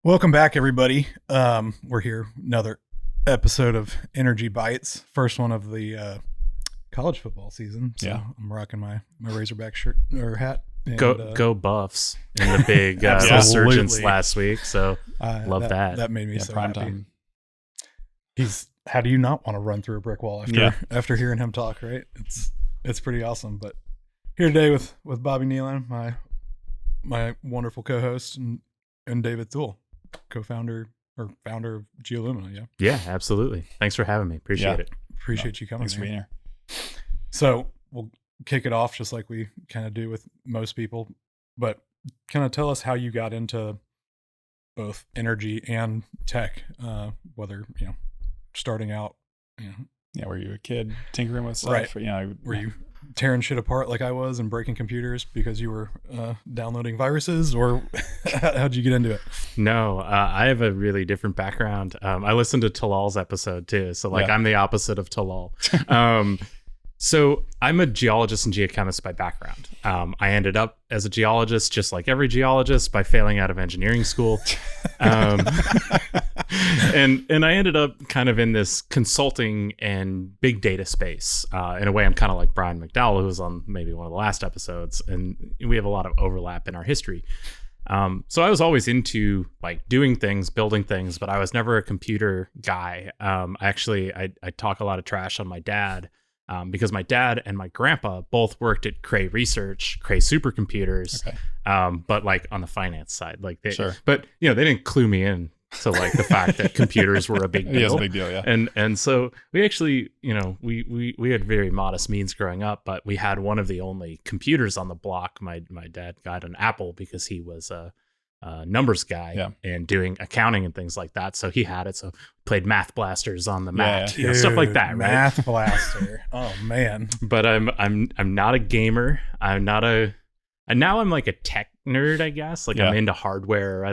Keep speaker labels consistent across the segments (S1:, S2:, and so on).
S1: Welcome back, everybody. We're here, another episode of Energy Bites, first one of the college football season. So
S2: Yeah.
S1: I'm rocking my Razorback shirt or hat. And,
S3: Go Buffs in the big
S1: Absolutely.
S3: resurgence last week. So love that.
S1: That made me
S2: Yeah,
S1: so
S2: prime
S1: happy.
S2: time.
S1: How do you not want to run through a brick wall after hearing him talk? Right? It's pretty awesome. But here today with Bobby Nealon, my wonderful co-host, and David Thul, co-founder or founder of Geolumina. Yeah.
S3: Yeah, absolutely. Thanks for having me. Appreciate it.
S1: Appreciate you coming.
S2: Thanks for being here.
S1: So we'll kick it off just like we kind of do with most people, but kind of tell us how you got into both energy and tech, whether, starting out,
S2: Yeah, were you a kid tinkering with stuff?
S1: Right.
S2: Or,
S1: were you tearing shit apart like I was and breaking computers because you were downloading viruses, or how'd you get into it?
S3: No, I have a really different background. I listened to Talal's episode too. So I'm the opposite of Talal. So I'm a geologist and geochemist by background. I ended up as a geologist, just like every geologist, by failing out of engineering school. And I ended up kind of in this consulting and big data space. In a way, I'm kind of like Brian McDowell, who was on maybe one of the last episodes, and we have a lot of overlap in our history. So I was always into like doing things, building things, but I was never a computer guy. I talk a lot of trash on my dad. Because my dad and my grandpa both worked at Cray Research, Cray supercomputers, but like on the finance side, but they didn't clue me in to like the fact that computers were a big deal.
S2: Yeah, it's a big deal, yeah.
S3: And so we actually, we had very modest means growing up, but we had one of the only computers on the block. My dad got an Apple because he was a numbers guy and doing accounting and things like that. So he had it. So played Math Blasters on the Mac, stuff like that, right?
S1: Math Blaster. Oh man.
S3: But I'm not a gamer. And now I'm like a tech nerd, I guess. Like I'm into hardware. I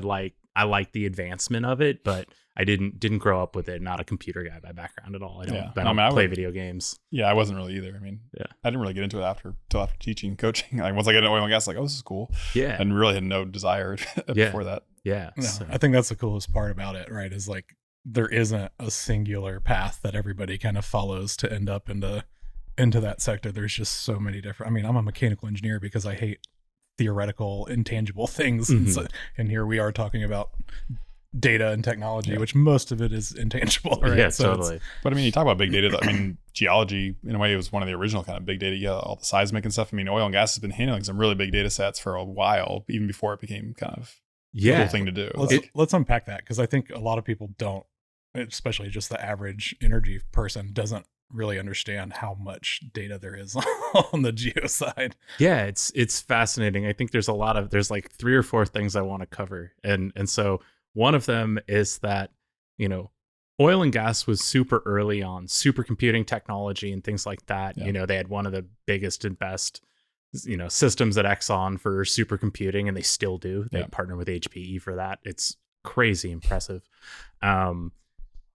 S3: like the advancement of it, but I didn't grow up with it. Not a computer guy by background at all. I don't play video games.
S2: Yeah, I wasn't really either. I mean, I didn't really get into it till after teaching, coaching. Like once I got into oil and gas, like, oh, this is cool.
S3: Yeah.
S2: And really had no desire before that.
S3: Yeah.
S1: No,
S3: So.
S1: I think that's the coolest part about it, right? Is like there isn't a singular path that everybody kind of follows to end up into that sector. There's just so many different. I mean, I'm a mechanical engineer because I hate theoretical, intangible things, and here we are talking about data and technology, which most of it is intangible, right?
S3: Yeah,
S1: so
S3: totally.
S2: But I mean, you talk about big data. I mean, geology, in a way, was one of the original kind of big data. Yeah, all the seismic and stuff. I mean, oil and gas has been handling some really big data sets for a while, even before it became kind of a cool thing to do.
S1: Let's unpack that, because I think a lot of people don't, especially just the average energy person, doesn't really understand how much data there is on the geo side.
S3: Yeah, it's fascinating. I think there's like 3 or 4 things I want to cover. And so one of them is that, oil and gas was super early on supercomputing technology and things like that.
S2: Yeah.
S3: They had one of the biggest and best, systems at Exxon for supercomputing, and they still do. They partner with HPE for that. It's crazy impressive.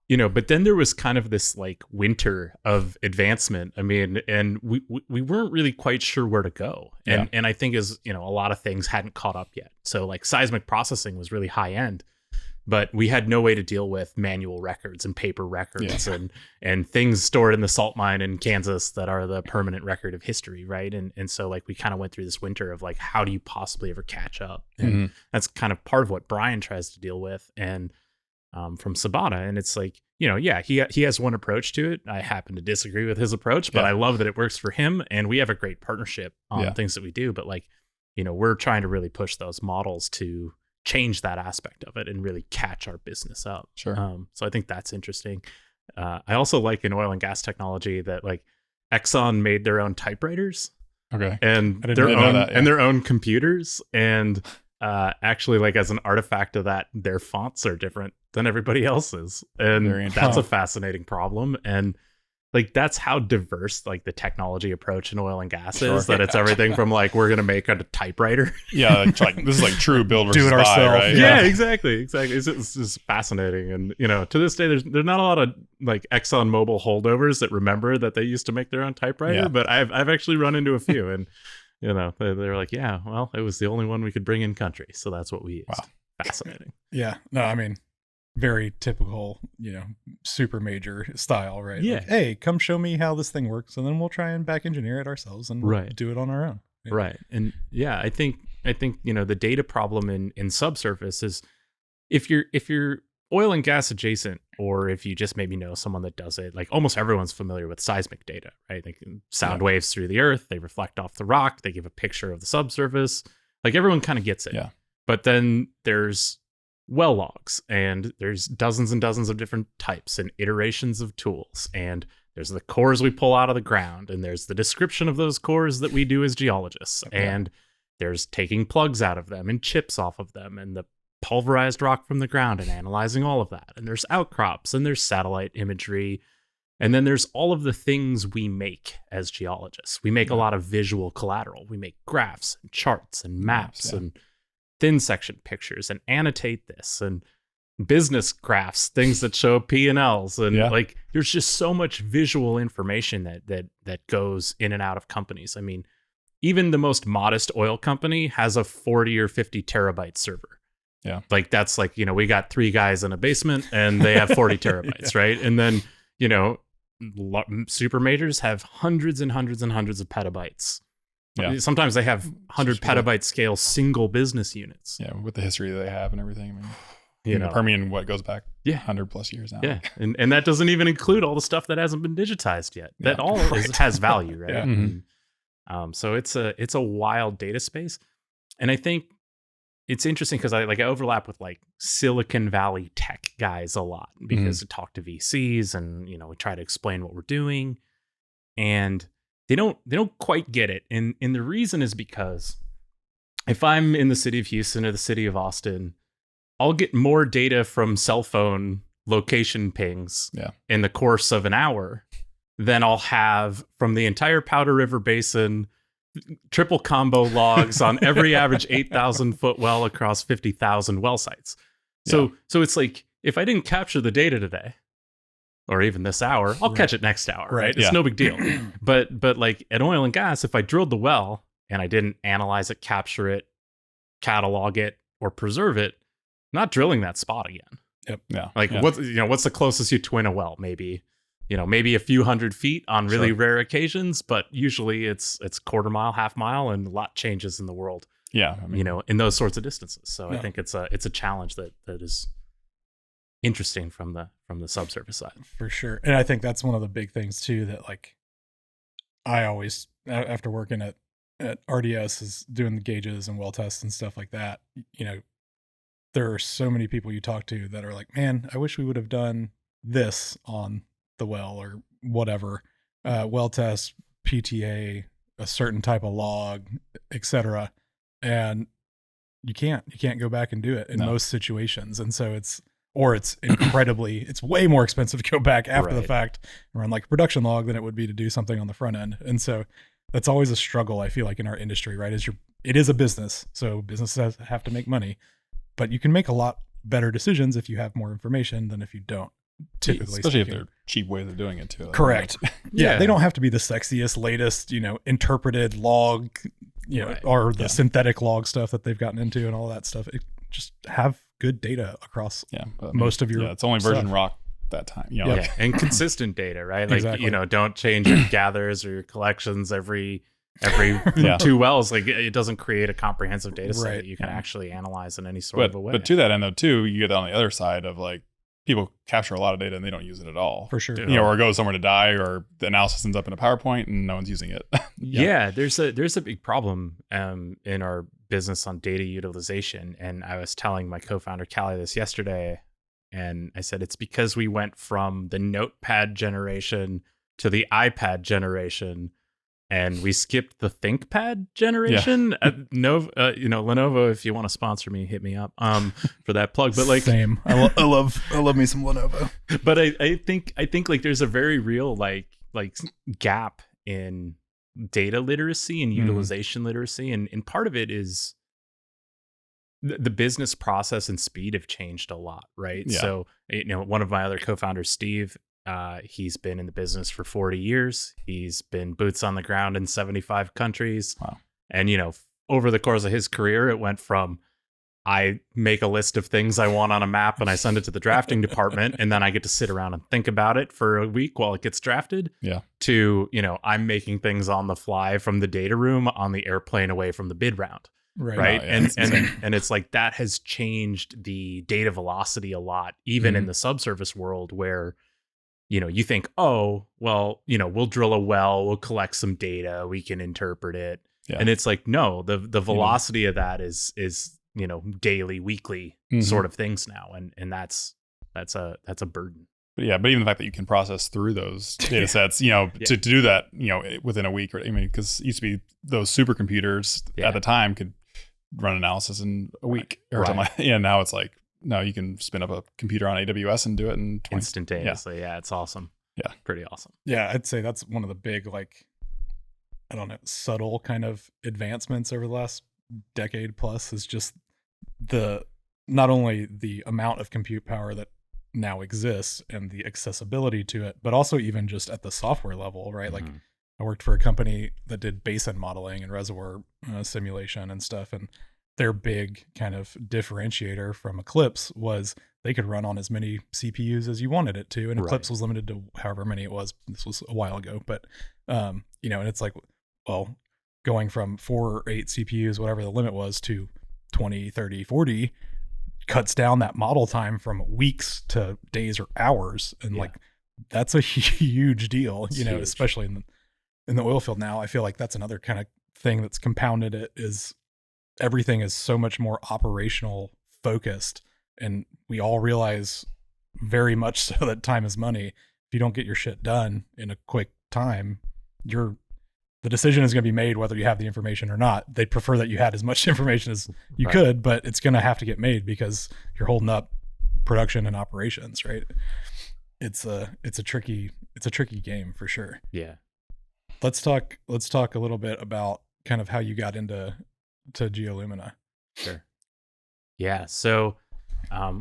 S3: But then there was kind of this like winter of advancement. I mean, and we weren't really quite sure where to go. And I think a lot of things hadn't caught up yet. So like seismic processing was really high end, but we had no way to deal with manual records and paper records and things stored in the salt mine in Kansas that are the permanent record of history, right? And so like we kind of went through this winter of like, how do you possibly ever catch up? And that's kind of part of what Brian tries to deal with. And from Sabata, and it's like, he has one approach to it. I happen to disagree with his approach, but I love that it works for him, and we have a great partnership on things that we do. But like, we're trying to really push those models to change that aspect of it and really catch our business up.
S2: Sure.
S3: So I think that's interesting. I also like in oil and gas technology that like Exxon made their own typewriters, and their own computers, and actually, like as an artifact of that, their fonts are different than everybody else's, and that's a fascinating problem. And like that's how diverse like the technology approach in oil and gas is. That it's everything from like we're gonna make a typewriter.
S2: It's like this is like true build versus
S1: do it
S2: buy,
S1: ourselves.
S2: right?
S3: Yeah, exactly. It's just fascinating. And to this day, there's not a lot of like Exxon Mobil holdovers that remember that they used to make their own typewriter. But I've actually run into a few, and they're like, yeah, well, it was the only one we could bring in country, so that's what we used.
S2: Wow.
S3: fascinating.
S1: Yeah. No, I mean, very typical, super major style, right?
S3: Yeah.
S1: Like, hey, come show me how this thing works, and then we'll try and back engineer it ourselves and we'll
S3: Right.
S1: do it on our own. Yeah.
S3: Right. And yeah, I think the data problem in subsurface is if you're oil and gas adjacent, or if you just maybe know someone that does it, like almost everyone's familiar with seismic data, right? Like sound waves through the earth, they reflect off the rock, they give a picture of the subsurface. Like everyone kind of gets it.
S2: Yeah.
S3: But then there's well logs, and there's dozens and dozens of different types and iterations of tools, and there's the cores we pull out of the ground, and there's the description of those cores that we do as geologists, and there's taking plugs out of them and chips off of them and the pulverized rock from the ground and analyzing all of that. And there's outcrops, and there's satellite imagery, and then there's all of the things we make as geologists. We make a lot of visual collateral. We make graphs and charts and maps and thin section pictures and annotate this and business graphs, things that show P&Ls. And like, there's just so much visual information that goes in and out of companies. I mean, even the most modest oil company has a 40 or 50 terabyte server.
S2: Yeah.
S3: Like that's like, we got 3 guys in a basement and they have 40 terabytes, right? And then, super majors have hundreds and hundreds and hundreds of petabytes. Yeah. Sometimes they have 100 petabyte scale single business units.
S2: Yeah, with the history that they have and everything. I mean, the Permian, goes back 100 plus years now.
S3: Yeah, and that doesn't even include all the stuff that hasn't been digitized yet. That all has value, right?
S1: Yeah.
S3: Mm-hmm. So it's a wild data space, and I think it's interesting because I overlap with like Silicon Valley tech guys a lot because I talk to VCs and we try to explain what we're doing, and they don't quite get it. And the reason is because if I'm in the city of Houston or the city of Austin, I'll get more data from cell phone location pings in the course of an hour than I'll have from the entire Powder River Basin, triple combo logs on every average 8,000 foot well across 50,000 well sites. So it's like, if I didn't capture the data today, or even this hour, I'll catch it next hour, right? It's no big deal. But like at oil and gas, if I drilled the well and I didn't analyze it, capture it, catalog it, or preserve it, I'm not drilling that spot again.
S2: Yep. Yeah.
S3: Like what's the closest you twin a well? Maybe a few hundred feet on really rare occasions, but usually it's quarter mile, half mile, and a lot changes in the world.
S2: Yeah. I mean,
S3: in those sorts of distances. So I think it's a challenge that is interesting from the subsurface side.
S1: For sure. And I think that's one of the big things too, that like I always, after working at RDS, is doing the gauges and well tests and stuff like that, there are so many people you talk to that are like, man, I wish we would have done this on the well or whatever, well test, PTA, a certain type of log, etc. And you can't go back and do it in most situations. And so it's way more expensive to go back after the fact and run like a production log than it would be to do something on the front end. And so that's always a struggle, I feel like, in our industry, right? It is a business. So businesses have to make money, but you can make a lot better decisions if you have more information than if you don't. Typically,
S2: especially if they're cheap ways of doing it too.
S1: Correct. Yeah, they don't have to be the sexiest, latest, interpreted log, or the synthetic log stuff that they've gotten into and all that stuff. Just have good data across most of your
S2: it's only virgin rock that time.
S3: And consistent data, right? Like don't change your gathers or your collections every 2 wells. Like it doesn't create a comprehensive data set that you can actually analyze in any sort of a way.
S2: But to that end though too, you get on the other side of like people capture a lot of data and they don't use it at all.
S1: For sure.
S2: Or go somewhere to die, or the analysis ends up in a PowerPoint and no one's using it.
S3: There's a big problem in our business on data utilization. And I was telling my co-founder Callie this yesterday, and I said it's because we went from the notepad generation to the iPad generation, and we skipped the ThinkPad generation. Lenovo, if you want to sponsor me, hit me up for that plug. But like,
S1: same, I love me some Lenovo.
S3: But I think like there's a very real like gap in data literacy and utilization literacy, and part of it is the business process and speed have changed a lot, right? So one of my other co-founders, Steve, he's been in the business for 40 years. He's been boots on the ground in 75 countries.
S2: Wow.
S3: And over the course of his career, it went from I make a list of things I want on a map and I send it to the drafting department, and then I get to sit around and think about it for a week while it gets drafted.
S2: Yeah.
S3: To, I'm making things on the fly from the data room on the airplane away from the bid round. Right.
S2: Oh, yeah.
S3: And it's like that has changed the data velocity a lot, even in the subsurface world where, you think, oh, well, we'll drill a well, we'll collect some data, we can interpret it. Yeah. And it's like, no, the velocity of that is daily, weekly sort of things now. And that's a burden.
S2: But even the fact that you can process through those data sets, to do that, within a week, or because it used to be those supercomputers at the time could run analysis in a week or something. Now it's like, no, you can spin up a computer on AWS and do it in
S3: instantaneously. Yeah, it's awesome.
S2: Yeah,
S3: pretty awesome.
S1: Yeah, I'd say that's one of the big, I don't know, subtle kind of advancements over the last decade plus is just not only the amount of compute power that now exists and the accessibility to it, but also even just at the software level, right? Like I worked for a company that did basin modeling and reservoir simulation and stuff, and their big kind of differentiator from Eclipse was they could run on as many CPUs as you wanted it to, and Eclipse was limited to however many it was. This was a while ago, but and it's like, well, going from 4 or 8 CPUs, whatever the limit was, to 20, 30, 40 cuts down that model time from weeks to days or hours. And like, that's a huge deal, especially in the oil field now. I feel like that's another kind of thing that's compounded it, is everything is so much more operational focused. And we all realize very much so that time is money. If you don't get your shit done in a quick time, the decision is going to be made whether you have the information or not. They'd prefer that you had as much information as you could, but it's going to have to get made because you're holding up production and operations, right? It's a tricky game for sure.
S3: Yeah.
S1: Let's talk a little bit about kind of how you got into Geolumina.
S3: Sure. Yeah. So,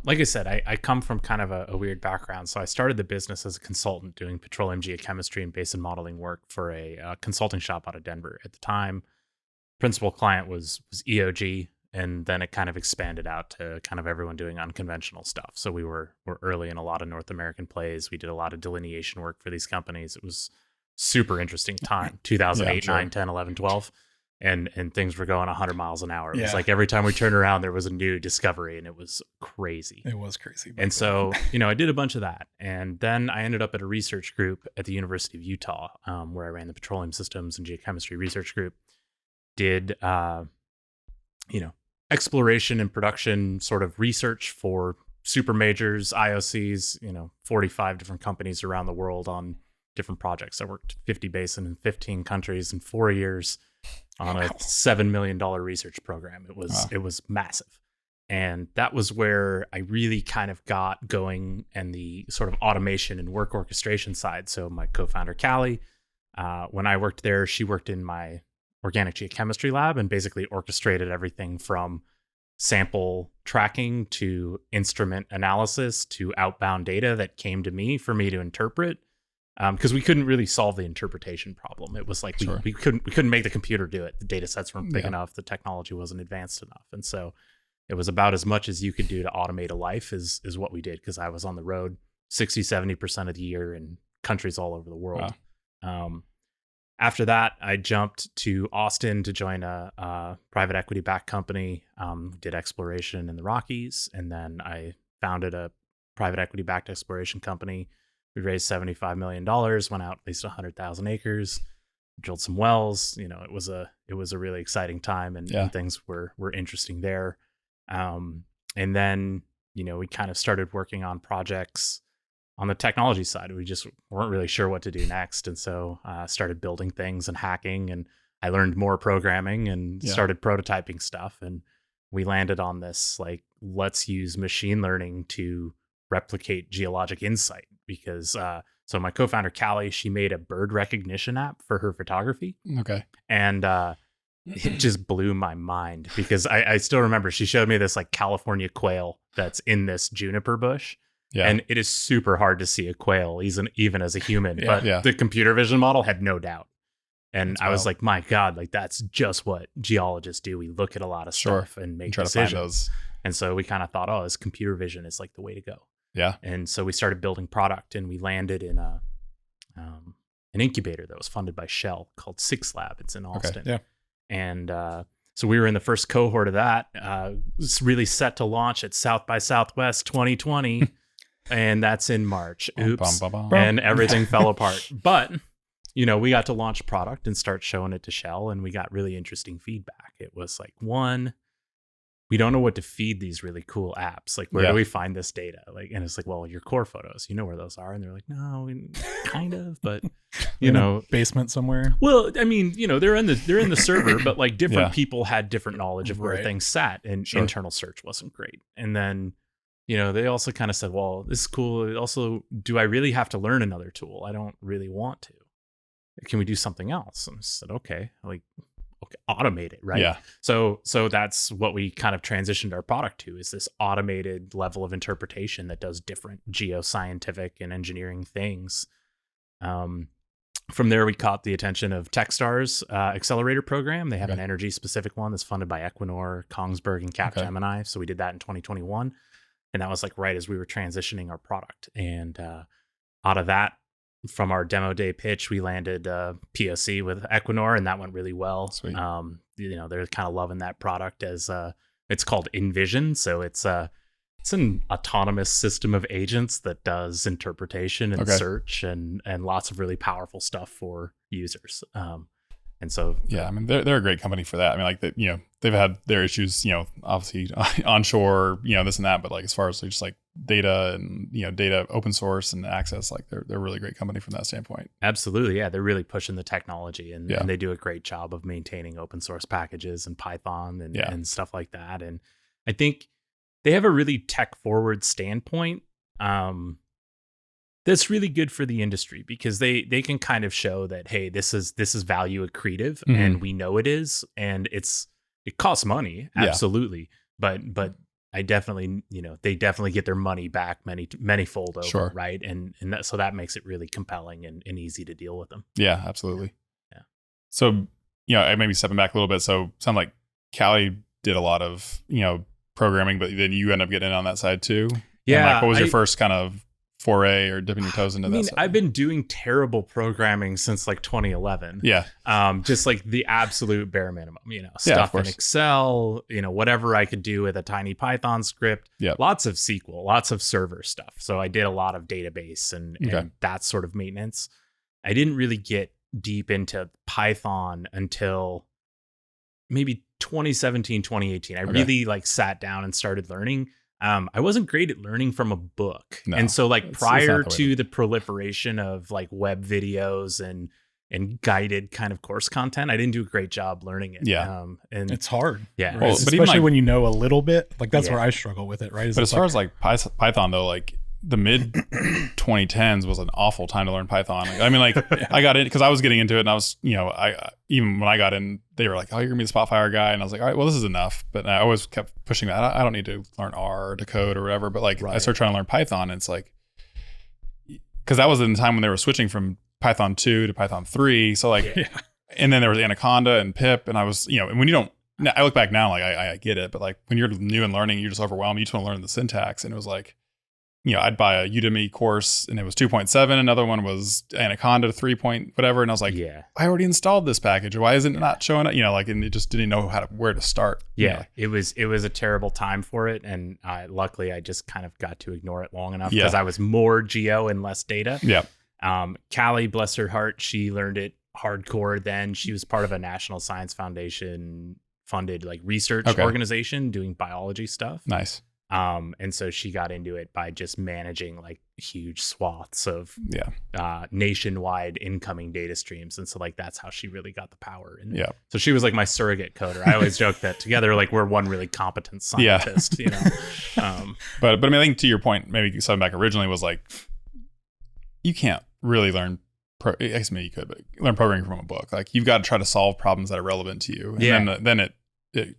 S3: like I said, I come from kind of a weird background. So I started the business as a consultant doing petroleum geochemistry and basin modeling work for a consulting shop out of Denver. At the time, principal client was EOG, and then it kind of expanded out to kind of everyone doing unconventional stuff. So we're early in a lot of North American plays. We did a lot of delineation work for these companies. It was super interesting time, 2008, 9, 10, 11, 12. And things were going 100 miles an hour. It was like every time we turned around, there was a new discovery, and it was crazy.
S1: It was crazy.
S3: And so, I did a bunch of that. And then I ended up at a research group at the University of Utah, where I ran the petroleum systems and geochemistry research group. Did, exploration and production sort of research for super majors, IOCs, 45 different companies around the world on different projects. I worked 50 basin in 15 countries in 4 years. On a $7 million research program. It was massive. And that was where I really kind of got going, and the sort of automation and work orchestration side. So my co-founder, Callie, when I worked there, she worked in my organic geochemistry lab and basically orchestrated everything from sample tracking to instrument analysis to outbound data that came to me for me to interpret. Because we couldn't really solve the interpretation problem. It was like we couldn't make the computer do it. The data sets weren't big enough. The technology wasn't advanced enough. And so it was about as much as you could do to automate a life is what we did, because I was on the road 60-70% of the year in countries all over the world. Wow. After that, I jumped to Austin to join a private equity backed company, did exploration in the Rockies. And then I founded a private equity backed exploration company. We raised $75 million, went out at least 100,000 acres, drilled some wells. It was a really exciting time, and things were interesting there. And then, we kind of started working on projects on the technology side. We just weren't really sure what to do next. And so started building things and hacking, and I learned more programming and started prototyping stuff. And we landed on this, let's use machine learning to replicate geologic insight, because so my co-founder Callie, she made a bird recognition app for her photography.
S2: Okay.
S3: And it just blew my mind, because I still remember she showed me this California quail that's in this juniper bush. Yeah. And it is super hard to see a quail even as a human, but the computer vision model had no doubt. And I was like, my God, that's just what geologists do. We look at a lot of stuff and make decisions.
S2: To find those
S3: And so we kind of thought, oh, this computer vision is like the way to go.
S2: Yeah.
S3: And so we started building product, and we landed in an incubator that was funded by Shell called Six Lab. It's in Austin.
S1: Okay. Yeah.
S3: And so we were in the first cohort of that. It's really set to launch at South by Southwest 2020. And that's in March. Oops. And everything fell apart. But, we got to launch product and start showing it to Shell, and we got really interesting feedback. It was like, one, we don't know what to feed these really cool apps. Like, where do we find this data? Like, and it's like, well, your core photos, you know where those are. And they're like, no, kind of, but
S1: basement somewhere.
S3: Well, I mean, they're in the server, but like different people had different knowledge of where things sat, and internal search wasn't great. And then, they also kind of said, well, this is cool. Also, do I really have to learn another tool? I don't really want to. Can we do something else? And I said, okay, automate it, right?
S2: Yeah.
S3: So that's what we kind of transitioned our product to, is this automated level of interpretation that does different geoscientific and engineering things. From there, we caught the attention of Techstars accelerator program. They have an energy specific one that's funded by Equinor, Kongsberg, and Capgemini. So we did that in 2021. And that was like right as we were transitioning our product. And out of that, from our demo day pitch, we landed POC with Equinor, and that went really well.
S2: Sweet.
S3: They're kind of loving that product as it's called Envision. So it's an autonomous system of agents that does interpretation and search and lots of really powerful stuff for users. And so,
S2: yeah, I mean, they're a great company for that. I mean, like that, they've had their issues, obviously onshore, this and that, but like as far as just like data and data open source and access, like they're a really great company from that standpoint.
S3: Absolutely, yeah, they're really pushing the technology, and they do a great job of maintaining open source packages and Python and stuff like that. And I think they have a really tech forward standpoint. That's really good for the industry, because they can kind of show that, hey, this is value accretive, and we know it is, and it costs money, absolutely, but I definitely, they definitely get their money back many fold over, right? And so that makes it really compelling and easy to deal with them.
S2: Yeah, absolutely.
S3: Yeah.
S2: So I maybe stepping back a little bit. So sound like Callie did a lot of programming, but then you end up getting in on that side too.
S3: Yeah.
S2: And like, what was your first kind of foray or dipping your toes into that side?
S3: I've been doing terrible programming since like 2011.
S2: Yeah.
S3: Just like the absolute bare minimum, stuff in Excel, whatever I could do with a tiny Python script.
S2: Yeah.
S3: Lots of SQL, lots of server stuff. So I did a lot of database and that sort of maintenance. I didn't really get deep into Python until maybe 2017, 2018. I really like sat down and started learning. I wasn't great at learning from a book. No, and so like prior to the proliferation of like web videos and guided kind of course content, I didn't do a great job learning it.
S2: Yeah.
S1: And it's hard.
S3: Yeah.
S1: Right? Well, especially when you know a little bit, like that's where I struggle with it. Right.
S2: But as far as like Python though, like the mid 2010s was an awful time to learn Python. Like, I mean, like I got in because I was getting into it, and I was, I even when I got in, they were like, "Oh, you're gonna be the Spotfire guy," and I was like, "All right, well, this is enough." But I always kept pushing that. I don't need to learn R or to code or whatever. But like, I started trying to learn Python, and it's like, because that was in the time when they were switching from Python 2 to Python 3. So like, and then there was Anaconda and Pip, and I was, and when you don't. I look back now, like I get it, but like when you're new and learning, you're just overwhelmed. You just want to learn the syntax, and it was like. I'd buy a Udemy course and it was 2.7. Another one was Anaconda 3 point whatever. And I was like, I already installed this package. Why isn't it not showing up? And it just didn't know where to start.
S3: Yeah. It was a terrible time for it. And luckily I just kind of got to ignore it long enough because I was more geo and less data.
S2: Yeah.
S3: Callie, bless her heart, she learned it hardcore then. She was part of a National Science Foundation funded like research organization doing biology stuff.
S2: Nice.
S3: And so she got into it by just managing like huge swaths of nationwide incoming data streams. And so like that's how she really got the power. And so she was like my surrogate coder. I always joke that together like we're one really competent scientist,
S2: But I mean, I think to your point, maybe something back originally was like you can't really learn I guess maybe you could, but learn programming from a book. Like you've got to try to solve problems that are relevant to you. And then it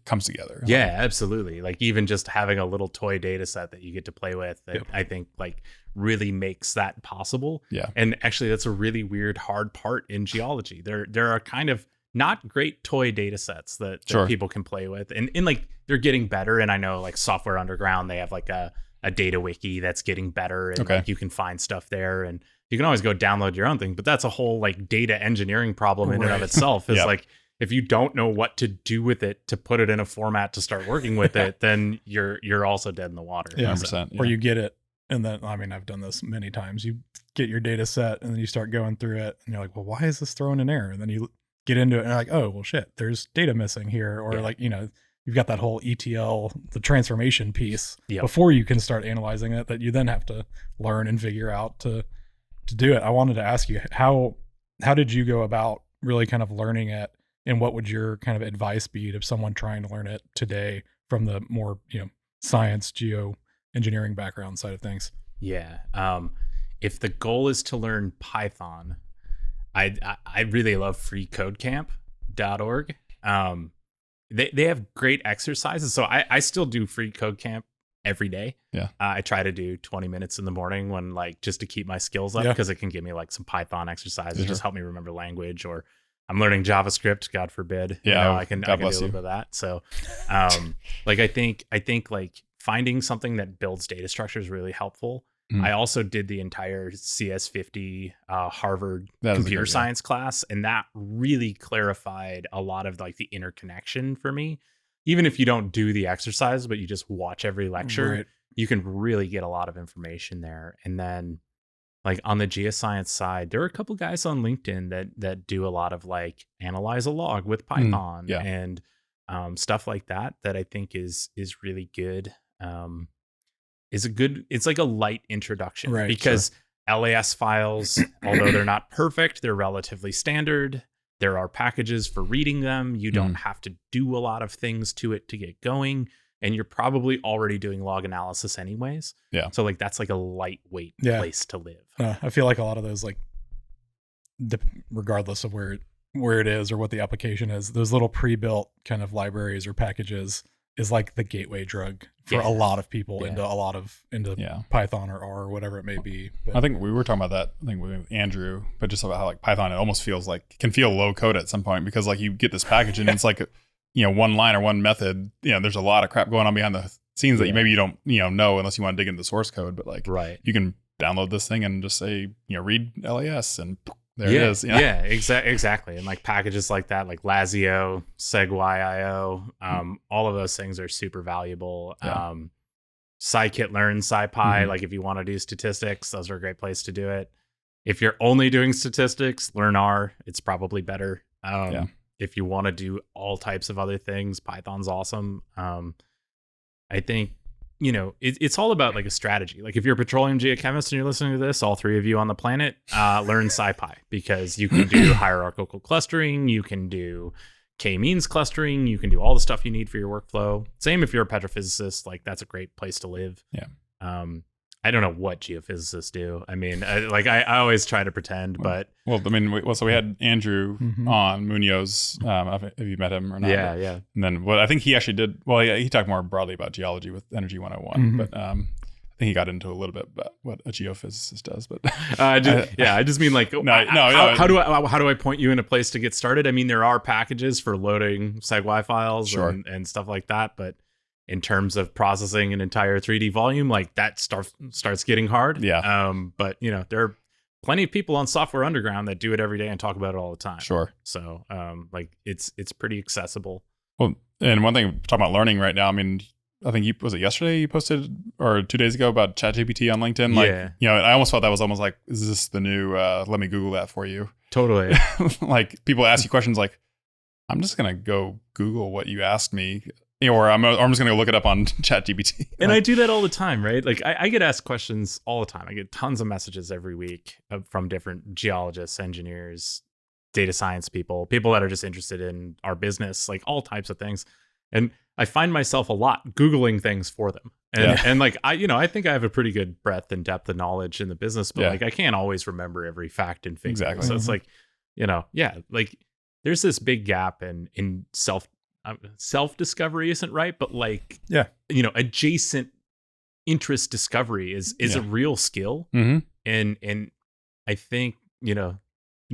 S2: comes together.
S3: Yeah, absolutely. Like even just having a little toy data set that you get to play with, I think like really makes that possible.
S2: Yeah.
S3: And actually that's a really weird, hard part in geology. There are kind of not great toy data sets that
S2: Sure.
S3: people can play with. And like they're getting better. And I know like Software Underground, they have like a data wiki that's getting better, and like you can find stuff there, and you can always go download your own thing. But that's a whole like data engineering problem in and of itself. Is like, if you don't know what to do with it to put it in a format to start working with it, then you're also dead in the water.
S1: Yeah, 100%. Or you get it, and then, I mean, I've done this many times. You get your data set, and then you start going through it, and you're like, well, why is this throwing an error? And then you get into it, and you're like, oh, well, shit, there's data missing here. Or like, you know, you've got that whole ETL, the transformation piece before you can start analyzing it, that you then have to learn and figure out to do it. I wanted to ask you, how did you go about really kind of learning it? And what would your kind of advice be to someone trying to learn it today from the more, you know, science, geoengineering background side of things?
S3: Yeah. If the goal is to learn Python, I really love freecodecamp.org. They have great exercises. So I still do free code camp every day.
S2: Yeah.
S3: I try to do 20 minutes in the morning when like, just to keep my skills up, because it can give me like some Python exercises, just help me remember language, or I'm learning JavaScript, God forbid.
S2: Yeah.
S3: You know, I can do a little bit of that. So, like, I think like finding something that builds data structure is really helpful. I also did the entire CS50 Harvard computer science class, and that really clarified a lot of like the interconnection for me. Even if you don't do the exercise, but you just watch every lecture, you can really get a lot of information there. And then like on the geoscience side, there are a couple guys on LinkedIn that do a lot of like analyze a log with Python and stuff like that I think is really good. It's like a light introduction, because LAS files, although they're not perfect, they're relatively standard. There are packages for reading them. You don't have to do a lot of things to it to get going. And you're probably already doing log analysis anyways. Yeah. So like, that's like a lightweight place to live.
S1: I feel like a lot of those, like, regardless of where it is or what the application is, those little pre-built kind of libraries or packages is like the gateway drug for a lot of people into Python or R or whatever it may be. But I
S2: think we were talking about that, I think with Andrew, but just about how like Python, it almost feels like, can feel low code at some point, because like you get this package and it's like, you know, one line or one method, you know, there's a lot of crap going on behind the scenes that you don't, know unless you want to dig into the source code, but like, you can download this thing and just say, you know, read LAS and there it is.
S3: Yeah, exactly. And like packages like that, like Lazio, SegWi.io, all of those things are super valuable. Scikit learn, SciPy, like if you want to do statistics, those are a great place to do it. If you're only doing statistics, learn R. It's probably better. If you want to do all types of other things, Python's awesome. I think, you know, it's all about like a strategy. Like if you're a petroleum geochemist and you're listening to this, all three of you on the planet, learn SciPy, because you can do hierarchical clustering, you can do k-means clustering, you can do all the stuff you need for your workflow. Same if you're a petrophysicist, like that's a great place to live. I don't know what geophysicists do. I mean, I always try to pretend, but
S2: so we had Andrew on Munoz. Have you met him or not?
S3: Yeah.
S2: And then I think he actually did. Well, he talked more broadly about geology with Energy 101, but I think he got into a little bit about what a geophysicist does. But
S3: I just mean like, how do I point you in a place to get started? I mean, there are packages for loading SegWi files and stuff like that, but in terms of processing an entire 3D volume, like that starts getting hard. But you know, there are plenty of people on Software Underground that do it every day and talk about it all the time. So like it's pretty accessible.
S2: Well, and one thing talking about learning right now, I mean, I think was it yesterday you posted, or 2 days ago, about ChatGPT on LinkedIn? Like, you know, I almost felt that was almost like, is this the new let me Google that for you?
S3: Totally.
S2: Like people ask you questions like, I'm just gonna go Google what you asked me. Or I'm just going to look it up on ChatGPT.
S3: And I do that all the time, right? Like I get asked questions all the time. I get tons of messages every week from different geologists, engineers, data science people that are just interested in our business, like all types of things. And I find myself a lot Googling things for them. And like, I think I have a pretty good breadth and depth of knowledge in the business, but like I can't always remember every fact and figure.
S2: Exactly.
S3: So it's like, like there's this big gap in self-discovery isn't right, but like, adjacent interest discovery is a real skill. And I think,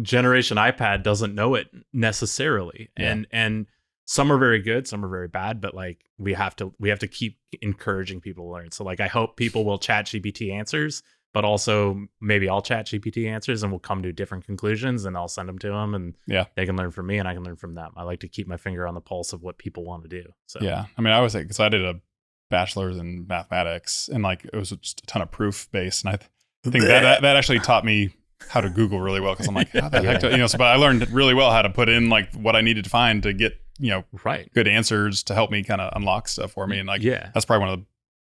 S3: generation iPad doesn't know it necessarily. And some are very good, some are very bad, but like we have to keep encouraging people to learn. So like I hope people will ChatGPT answers, but also maybe I'll ChatGPT answers and we'll come to different conclusions, and I'll send them to them, and they can learn from me and I can learn from them. I like to keep my finger on the pulse of what people want to do. So
S2: yeah, I mean, I always say, because I did a bachelor's in mathematics, and like it was just a ton of proof based, and I think that actually taught me how to Google really well, because I'm like, how the heck do, so, but I learned really well how to put in like what I needed to find to get good answers to help me kind of unlock stuff for me, and like that's probably one of the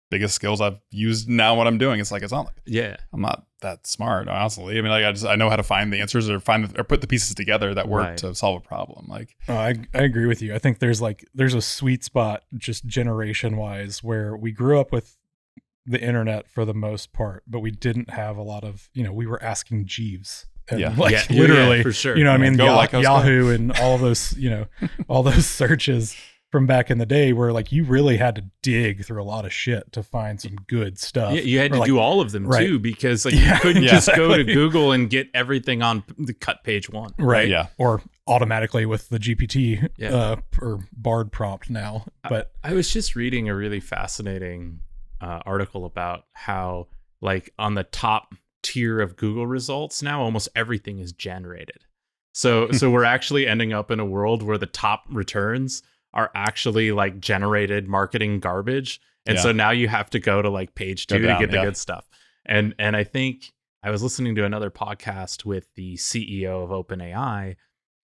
S2: biggest skills I've used now. What I'm doing, it's like it's not like I'm not that smart, honestly. I mean, like I know how to find the answers or put the pieces together that work to solve a problem. Like
S1: I agree with you. I think there's a sweet spot just generation wise where we grew up with the internet for the most part, but we didn't have a lot of, we were asking Jeeves. And literally,
S3: for sure.
S1: I mean, Yahoo and all those, all those searches from back in the day where like you really had to dig through a lot of shit to find some good stuff.
S3: Yeah, you had to do all of them too, because like you couldn't just go to Google and get everything on the cut page one.
S1: Right. Yeah. Or automatically with the GPT or Bard prompt now. But
S3: I was just reading a really fascinating article about how like on the top tier of Google results now, almost everything is generated. So we're actually ending up in a world where the top returns are actually like generated marketing garbage. And so now you have to go to like page 2 to get the good stuff. And I think I was listening to another podcast with the CEO of OpenAI,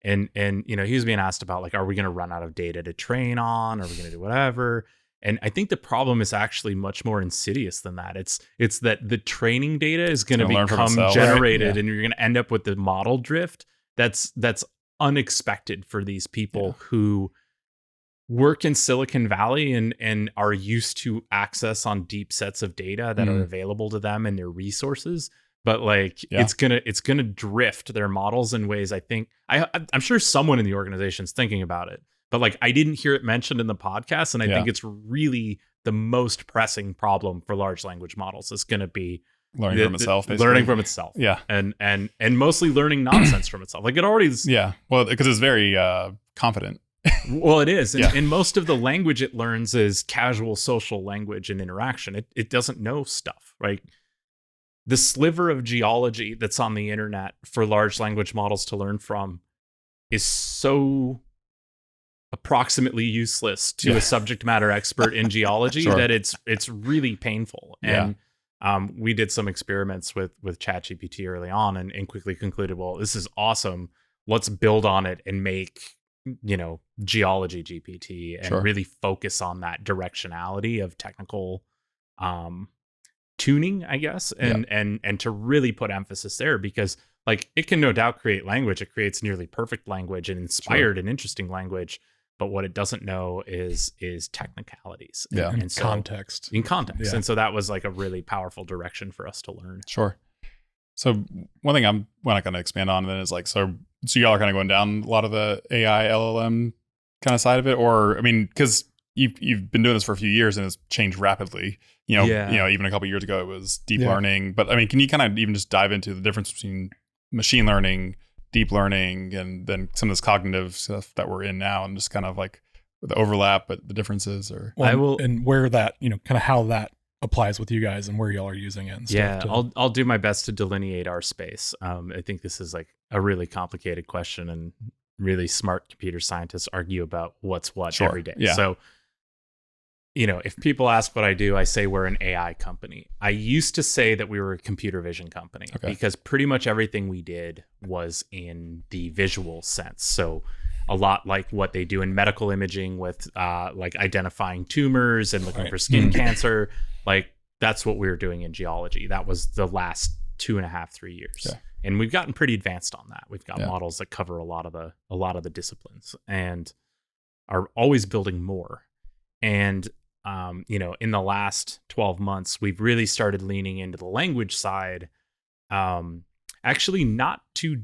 S3: and he was being asked about like, are we going to run out of data to train on? Are we going to do whatever? And I think the problem is actually much more insidious than that. It's that the training data is going to become generated, and you're going to end up with the model drift that's unexpected for these people who work in Silicon Valley and are used to access on deep sets of data that are available to them and their resources. But like it's gonna drift their models in ways. I think I'm sure someone in the organization is thinking about it, but like I didn't hear it mentioned in the podcast, and I think it's really the most pressing problem for large language models. Is going to be
S2: learning from itself, basically.
S3: Learning from itself. Yeah, and mostly learning nonsense from itself. Like it already is.
S2: Yeah, well, because it's very confident.
S3: Well, it is. And most of the language it learns is casual social language and interaction. It doesn't know stuff, right? The sliver of geology that's on the internet for large language models to learn from is so approximately useless to a subject matter expert in geology that it's really painful. And we did some experiments with ChatGPT early on and quickly concluded, well, this is awesome. Let's build on it and make geology GPT and really focus on that directionality of technical tuning, I guess, and to really put emphasis there, because like it can no doubt create language. It creates nearly perfect language and inspired and interesting language, but what it doesn't know is technicalities and so,
S1: context.
S3: In context. And so that was like a really powerful direction for us to learn.
S2: Sure. So one thing I'm going to expand on then is like, so y'all are kind of going down a lot of the AI LLM kind of side of it, or I mean, because you've been doing this for a few years and it's changed rapidly. Even a couple of years ago it was deep learning. But I mean, can you kind of even just dive into the difference between machine learning, deep learning, and then some of this cognitive stuff that we're in now, and just kind of like the overlap, but the differences, or
S1: and where that kind of how that applies with you guys and where y'all are using it and stuff.
S3: I'll do my best to delineate our space. I think this is like a really complicated question, and really smart computer scientists argue about what's what every day. So, if people ask what I do, I say we're an AI company. I used to say that we were a computer vision company because pretty much everything we did was in the visual sense. So a lot like what they do in medical imaging with like identifying tumors and looking for skin cancer. Like that's what we were doing in geology. That was the last 2.5, 3 years. And we've gotten pretty advanced on that. We've got models that cover a lot of the disciplines and are always building more. And in the last 12 months, we've really started leaning into the language side. Actually not to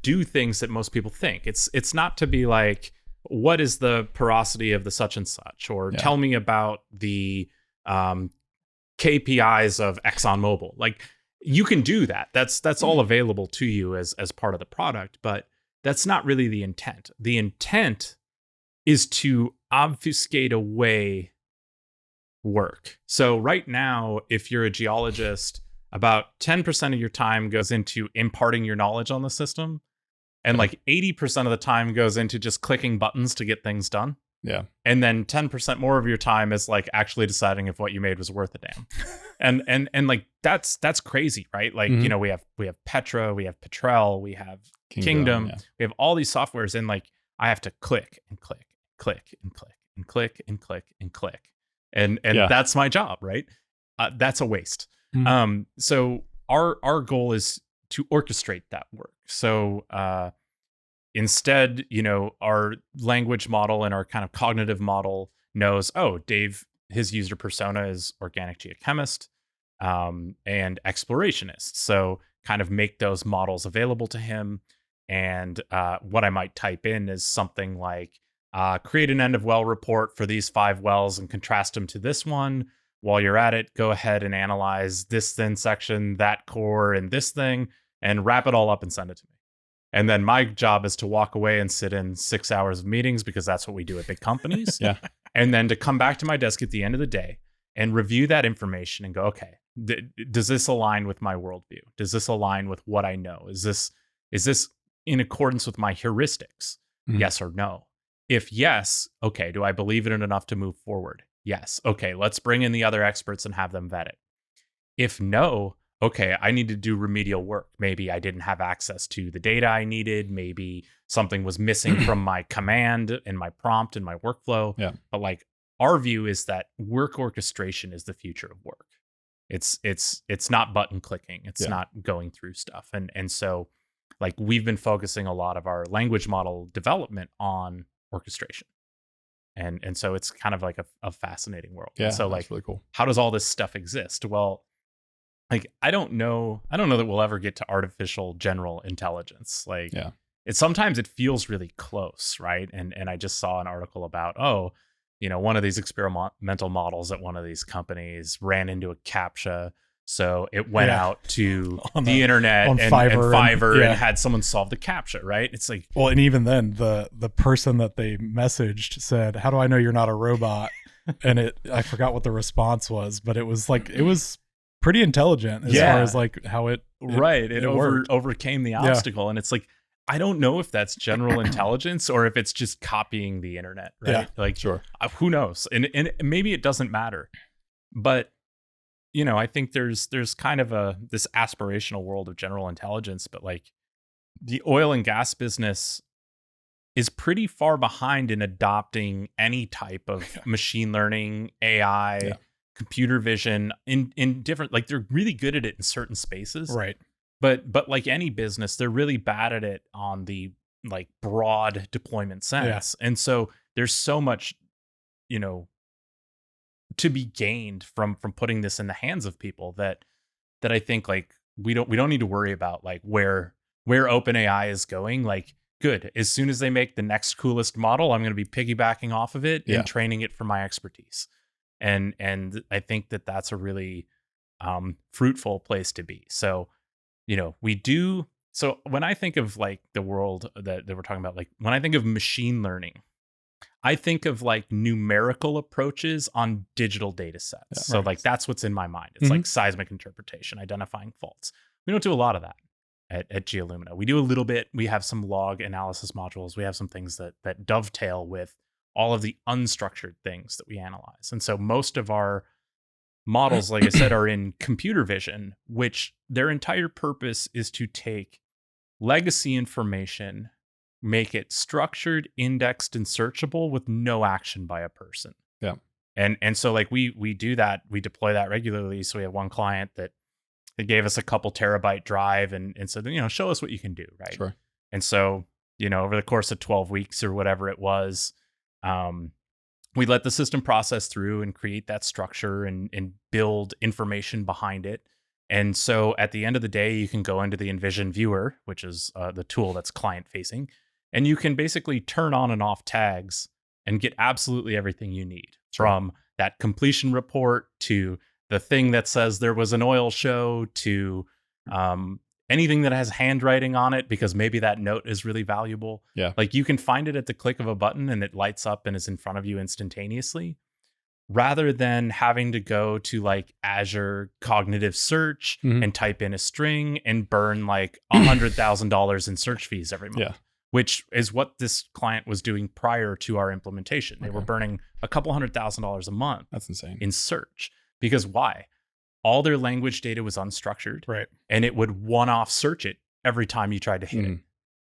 S3: do things that most people think. It's not to be like, what is the porosity of the such and such, or tell me about the KPIs of ExxonMobil. Like you can do that. That's all available to you as part of the product, but that's not really the intent. The intent is to obfuscate away work. So right now, if you're a geologist, about 10% of your time goes into imparting your knowledge on the system, and like 80% of the time goes into just clicking buttons to get things done.
S2: Yeah.
S3: And then 10% more of your time is like actually deciding if what you made was worth a damn. and like that's crazy, right? Like,
S2: Mhm.
S3: you know, we have Petra, we have Petrel, we have Kingdom,
S2: yeah.
S3: we have all these softwares, and like I have to click and click, click and click and click and click and click. And
S2: Yeah.
S3: that's my job, right? That's a waste.
S1: Mhm.
S3: So our goal is to orchestrate that work. So instead, you know, our language model and our kind of cognitive model knows, oh, Dave, his user persona is organic geochemist and explorationist. So kind of make those models available to him. And what I might type in is something like, create an end of well report for these 5 wells and contrast them to this one. While you're at it, go ahead and analyze this thin section, that core, and this thing, and wrap it all up and send it to me. And then my job is to walk away and sit in 6 hours of meetings, because that's what we do at big companies.
S2: Yeah.
S3: And then to come back to my desk at the end of the day and review that information and go, okay, does this align with my worldview? Does this align with what I know? Is this in accordance with my heuristics?
S2: Mhm.
S3: Yes or no? If yes, okay, do I believe in it enough to move forward? Yes. Okay, let's bring in the other experts and have them vet it. If no, okay, I need to do remedial work. Maybe I didn't have access to the data I needed. Maybe something was missing from my command and my prompt and my workflow.
S2: Yeah.
S3: But like, our view is that work orchestration is the future of work. It's not button clicking. It's
S2: Yeah.
S3: not going through stuff. And so like, we've been focusing a lot of our language model development on orchestration. And so it's kind of like a fascinating world.
S2: Yeah.
S3: And so
S2: that's
S3: like,
S2: really cool.
S3: how does all this stuff exist? Well, like, I don't know that we'll ever get to artificial general intelligence. Like,
S2: Yeah.
S3: sometimes it feels really close, right? And I just saw an article about, oh, you know, one of these experimental models at one of these companies ran into a CAPTCHA. So it went
S1: Yeah.
S3: out to
S1: On
S3: the internet
S1: on
S3: and
S1: Fiverr and- yeah.
S3: and had someone solve the CAPTCHA, right? It's like,
S1: Well, and even then, the person that they messaged said, "How do I know you're not a robot?" And I forgot what the response was, but it was like, it was pretty intelligent as
S3: Yeah.
S1: far as like how it
S3: right, it
S1: worked.
S3: overcame the obstacle. And it's like, I don't know if that's general intelligence or if it's just copying the internet, right?
S1: Yeah.
S3: Like,
S2: Sure.
S3: who knows? And maybe it doesn't matter. But you know, I think there's kind of this aspirational world of general intelligence, but like, the oil and gas business is pretty far behind in adopting any type of machine learning, AI,
S2: Yeah.
S3: computer vision in different, like, they're really good at it in certain spaces.
S1: Right.
S3: But like any business, they're really bad at it on the like broad deployment sense. And so there's so much, you know, to be gained from putting this in the hands of people that I think like we don't need to worry about like where OpenAI is going. Like, good, as soon as they make the next coolest model, I'm going to be piggybacking off of it
S2: Yeah.
S3: and training it for my expertise. And I think that that's a really fruitful place to be. So, you know, so when I think of like the world that we're talking about, like when I think of machine learning, I think of like numerical approaches on digital data sets.
S2: Yeah,
S3: So
S2: right.
S3: like, that's what's in my mind. It's like seismic interpretation, identifying faults. We don't do a lot of that at Geolumina. We do a little bit. We have some log analysis modules. We have some things that dovetail with all of the unstructured things that we analyze. And so most of our models, like I said, are in computer vision, which their entire purpose is to take legacy information, make it structured, indexed, and searchable with no action by a person.
S2: Yeah.
S3: And so like we do that, we deploy that regularly. So we have one client that gave us a couple terabyte drive and said, you know, show us what you can do, right?
S2: Sure.
S3: And so, you know, over the course of 12 weeks or whatever it was, we let the system process through and create that structure and build information behind it. And so at the end of the day, you can go into the Envision viewer, which is the tool that's client facing, and you can basically turn on and off tags and get absolutely everything you need, from that completion report to the thing that says there was an oil show to anything that has handwriting on it, because maybe that note is really valuable.
S2: Yeah.
S3: Like you can find it at the click of a button and it lights up and is in front of you instantaneously, rather than having to go to like Azure Cognitive Search and type in a string and burn like $100,000 in search fees every month.
S2: Yeah.
S3: Which is what this client was doing prior to our implementation. They were burning a couple $100,000 a month.
S2: That's insane.
S3: In search. Because why? All their language data was unstructured.
S1: Right.
S3: And it would one-off search it every time you tried to hit it.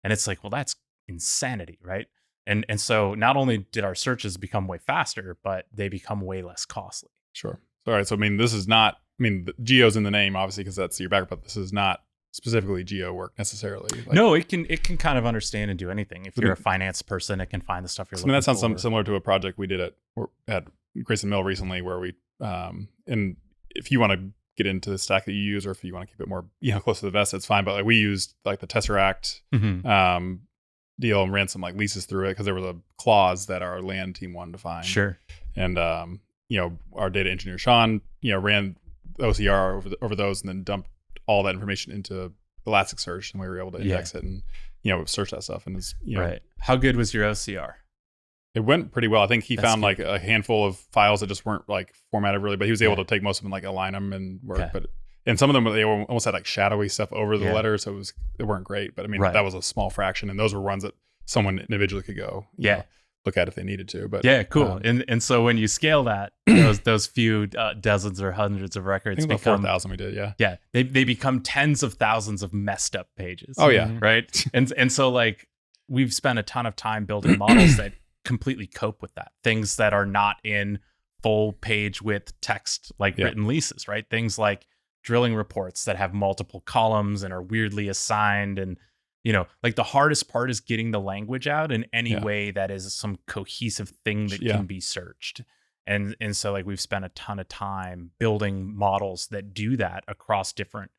S3: And it's like, well, that's insanity, right? And so not only did our searches become way faster, but they become way less costly.
S2: Sure. All right. So, I mean, this is not, I mean, the geo's in the name, obviously, because that's your background, but this is not specifically geo work necessarily. Like,
S3: no, it can kind of understand and do anything. If you're a finance person, it can find the stuff you're looking for.
S2: I mean, that sounds similar to a project we did at Grayson Mill recently, where we, and if you want to get into the stack that you use, or if you want to keep it more, close to the vest, it's fine. But like we used like the Tesseract deal and ran some like leases through it because there was a clause that our land team wanted to find.
S3: Sure.
S2: And our data engineer Sean, ran OCR over those and then dumped all that information into Elasticsearch, and we were able to index it and search that stuff. And it's
S3: right. How good was your OCR?
S2: It went pretty well. I think he found like a handful of files that just weren't like formatted really, but he was able to take most of them, like align them and work. Okay. And some of them, they almost had like shadowy stuff over the letter, so they weren't great. But I mean, that was a small fraction, and those were ones that someone individually could go, look at if they needed to. But
S3: cool. And so when you scale that, those few dozens or hundreds of records,
S2: I think about 4,000 we did,
S3: they become tens of thousands of messed up pages.
S2: Oh yeah,
S3: right. And so like we've spent a ton of time building models that completely cope with that. Things that are not in full page width text, like written leases, right? Things like drilling reports that have multiple columns and are weirdly assigned. And, like the hardest part is getting the language out in any way that is some cohesive thing that can be searched. And so like we've spent a ton of time building models that do that across different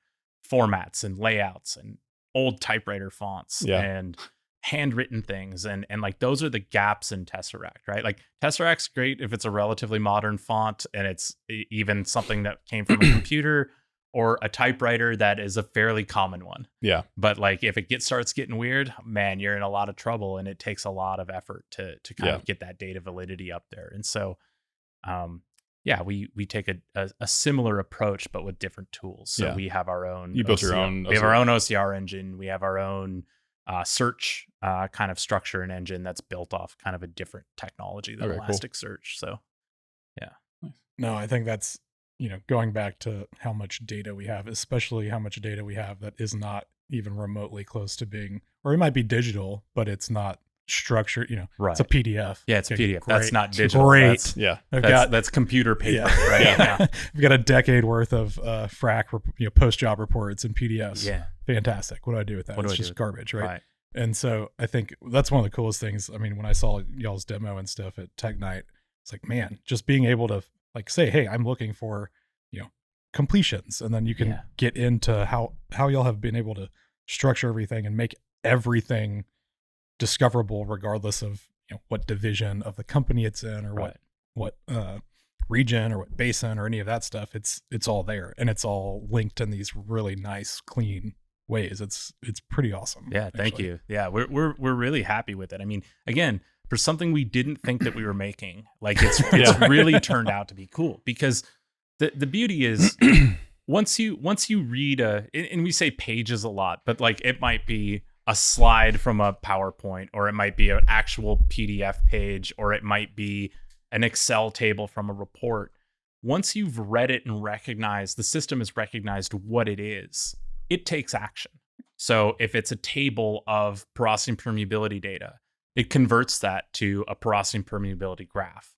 S3: formats and layouts and old typewriter fonts and handwritten things. And like those are the gaps in Tesseract, right? Like Tesseract's great if it's a relatively modern font and it's even something that came from a computer or a typewriter that is a fairly common one. Yeah. But like if it starts getting weird, man, you're in a lot of trouble, and it takes a lot of effort to kind of get that data validity up there. And so we take a similar approach, but with different tools. So we have our own.
S2: You built your own.
S3: We have our own OCR engine. We have our own search kind of structure and engine that's built off kind of a different technology than Elasticsearch. So,
S1: No, I think that's, going back to how much data we have, especially how much data we have that is not even remotely close to being, or it might be digital, but it's not structured, it's a PDF.
S3: Yeah, it's a PDF. Great. That's not digital.
S1: Great.
S3: That's computer paper, right? Yeah.
S1: We've got a decade worth of frac, post-job reports and PDFs.
S3: Yeah.
S1: Fantastic. What do I do with that? It's just garbage, right? And so I think that's one of the coolest things. I mean, when I saw y'all's demo and stuff at Tech Night, it's like, man, just being able to like say, hey, I'm looking for, completions. And then you can get into how y'all have been able to structure everything and make everything discoverable regardless of what division of the company it's in or what region or what basin or any of that stuff. It's all there, and it's all linked in these really nice, clean ways. It's pretty awesome.
S3: Yeah, thank you. Yeah, we're really happy with it. I mean, again, for something we didn't think that we were making, like it's really turned out to be cool, because the beauty is once you read and we say pages a lot, but like it might be a slide from a PowerPoint, or it might be an actual PDF page, or it might be an Excel table from a report. Once you've read it and recognized, the system has recognized what it is, it takes action. So if it's a table of porosity and permeability data, it converts that to a porosity and permeability graph.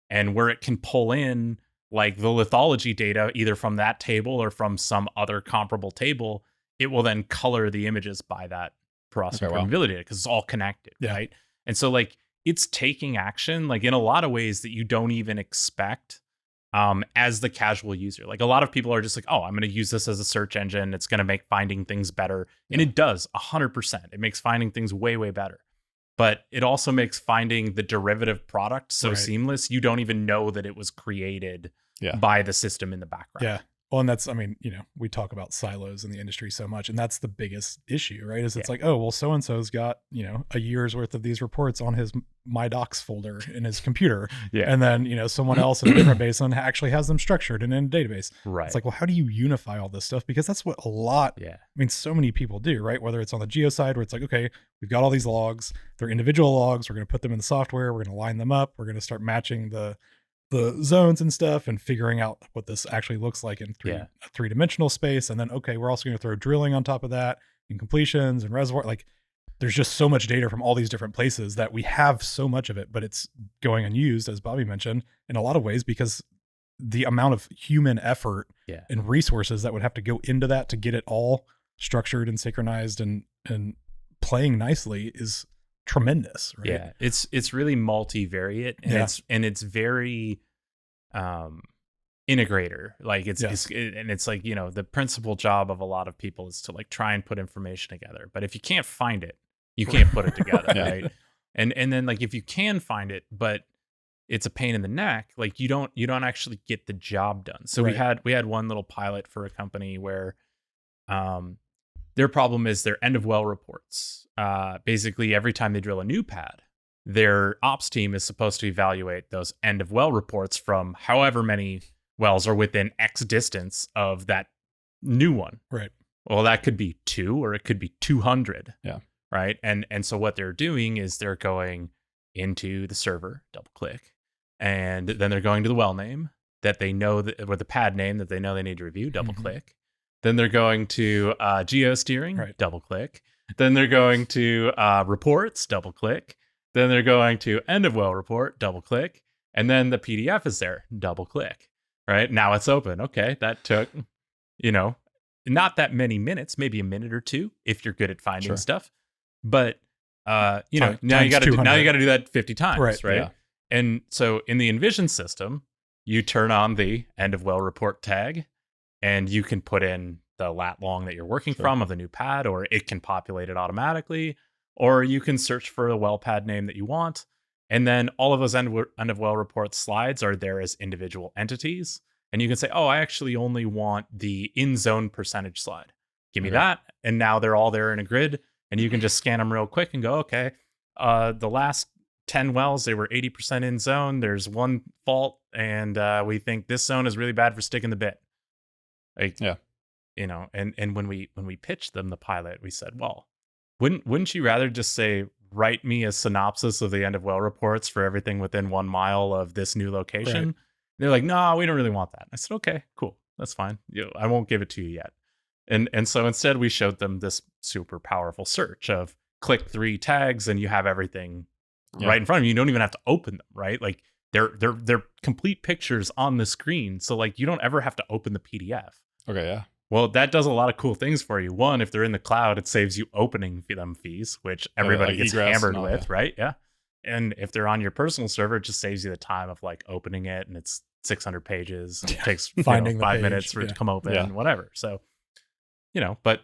S3: And where it can pull in like the lithology data, either from that table or from some other comparable table, it will then color the images by that porosity and permeability data, because it's all connected, right? And so like it's taking action like in a lot of ways that you don't even expect as the casual user. Like a lot of people are just like, oh, I'm going to use this as a search engine. It's going to make finding things better. And it does 100%. It makes finding things way, way better. But it also makes finding the derivative product so seamless. You don't even know that it was created by the system in the background.
S1: Yeah. Well, and that's, I mean, we talk about silos in the industry so much, and that's the biggest issue, right? Is it's like, oh, well, so-and-so's got, a year's worth of these reports on his My Docs folder in his computer.
S3: Yeah.
S1: And then, someone else in a different basin actually has them structured and in a database.
S3: Right.
S1: It's like, well, how do you unify all this stuff? Because that's what so many people do, right? Whether it's on the geo side where it's like, okay, we've got all these logs, they're individual logs. We're going to put them in the software. We're going to line them up. We're going to start matching the zones and stuff and figuring out what this actually looks like in a three-dimensional space. And then, okay, we're also going to throw drilling on top of that and completions and reservoir. Like, there's just so much data from all these different places that we have so much of it, but it's going unused, as Bobby mentioned, in a lot of ways, because the amount of human effort and resources that would have to go into that to get it all structured and synchronized and playing nicely is tremendous, right?
S3: Yeah, it's really multivariate, and it's very integrator. Like it's like, the principal job of a lot of people is to like try and put information together. But if you can't find it, you can't put it together, right? And then like if you can find it, but it's a pain in the neck, like you don't actually get the job done. So we had one little pilot for a company where their problem is their end of well reports. Basically, every time they drill a new pad, their ops team is supposed to evaluate those end of well reports from however many wells are within X distance of that new one.
S1: Right.
S3: Well, that could be 2 or it could be 200.
S2: Yeah.
S3: Right. And so what they're doing is they're going into the server, double click, and then they're going to the well name that they know or the pad name that they know they need to review, double click. Then they're going to geosteering, double click. Then they're going to reports, double click. Then they're going to end of well report, double click. And then the PDF is there, double click. Right? Now it's open. Okay, that took, not that many minutes, maybe a minute or two if you're good at finding stuff. But now you got to do that 50 times, right? Yeah. And so in the Envision system, you turn on the end of well report tag, and you can put in the lat long that you're working from of the new pad, or it can populate it automatically, or you can search for the well pad name that you want. And then all of those end of well report slides are there as individual entities. And you can say, oh, I actually only want the in zone percentage slide. Give me that. And now they're all there in a grid, and you can just scan them real quick and go, okay, the last 10 wells, they were 80% in zone. There's one fault, and we think this zone is really bad for sticking the bit. Like, and when we pitched them the pilot, we said, well, wouldn't you rather just say, write me a synopsis of the end of well reports for everything within 1 mile of this new location? Right. They're like, no, we don't really want that. I said, okay, cool, that's fine. I won't give it to you yet. And so instead we showed them this super powerful search of click 3 tags and you have everything right in front of you. You don't even have to open them, right? Like they're complete pictures on the screen. So like you don't ever have to open the PDF.
S2: Okay, yeah.
S3: Well, that does a lot of cool things for you. One, if they're in the cloud, it saves you opening them fees, which everybody gets hammered with, right? Yeah. And if they're on your personal server, it just saves you the time of like opening it, and it's 600 pages and it takes finding 5 minutes for it to come open and whatever. So, but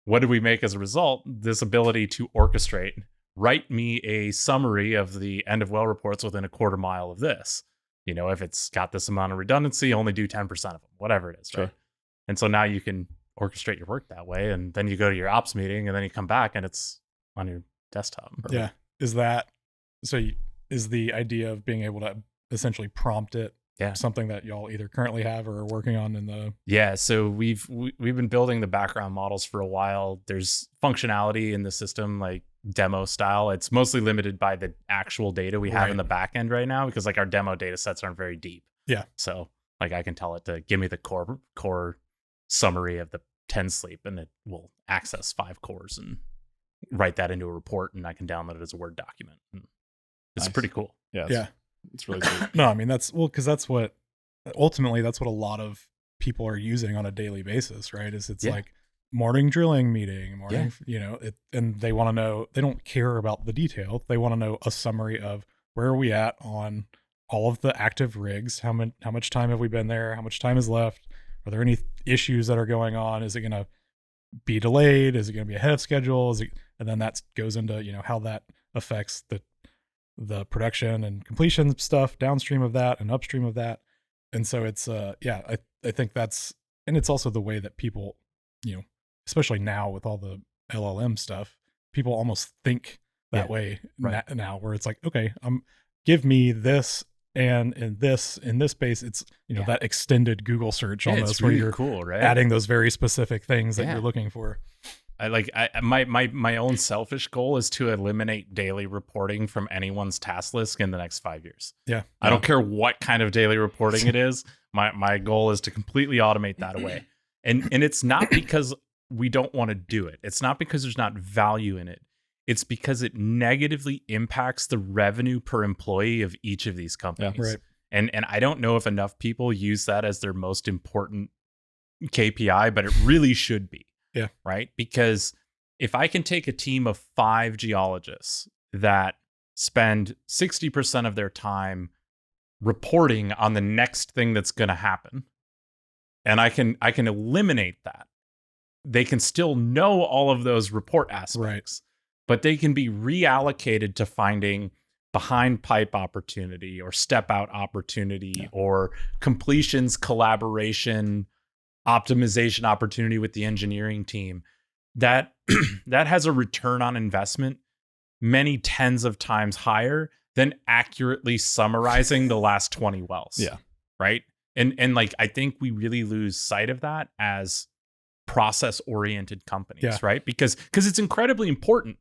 S3: what did we make as a result? This ability to orchestrate, write me a summary of the end of well reports within a quarter mile of this. If it's got this amount of redundancy, only do 10% of them, whatever it is, right? And so now you can orchestrate your work that way, and then you go to your ops meeting, and then you come back and it's on your desktop.
S1: Yeah. Is the idea of being able to essentially prompt it something that y'all either currently have or are working on in the...
S3: Yeah. So we've been building the background models for a while. There's functionality in the system, like demo style. It's mostly limited by the actual data we have in the back end right now, because like our demo data sets aren't very deep. Yeah. So like I can tell it to give me the core summary of the 10 sleep, and it will access 5 cores and write that into a report, and I can download it as a Word document. And it's pretty cool.
S2: Yeah. It's really cool.
S1: No, I mean, because that's what ultimately that's what a lot of people are using on a daily basis, right? It's like morning drilling meeting, and they want to know, they don't care about the detail. They want to know a summary of where are we at on all of the active rigs, how much time have we been there, how much time is left, are there any issues that are going on, is it going to be delayed, is it going to be ahead of schedule, and then that goes into how that affects the production and completion stuff downstream of that and upstream of that. And so it's I think that's, and it's also the way that people, especially now with all the LLM stuff, people almost think that way now, where it's like, okay, give me this, and in this space, it's that extended Google search almost,
S3: really
S1: where you're
S3: cool, right?
S1: adding those very specific things that you're looking for.
S3: My own selfish goal is to eliminate daily reporting from anyone's task list in the next 5 years.
S1: Yeah.
S3: I don't care what kind of daily reporting it is. My goal is to completely automate that away. And it's not because we don't want to do it. It's not because there's not value in it. It's because it negatively impacts the revenue per employee of each of these companies.
S1: Yeah, right.
S3: And I don't know if enough people use that as their most important KPI, but it really should be.
S1: Yeah.
S3: Right. Because if I can take a team of 5 geologists that spend 60% of their time reporting on the next thing that's going to happen, and I can eliminate that, they can still know all of those report aspects, but they can be reallocated to finding behind pipe opportunity or step out opportunity or completions, collaboration, optimization opportunity with the engineering team. That has a return on investment many tens of times higher than accurately summarizing the last 20 wells.
S2: Yeah.
S3: Right. And like, I think we really lose sight of that as process oriented companies, right? Because it's incredibly important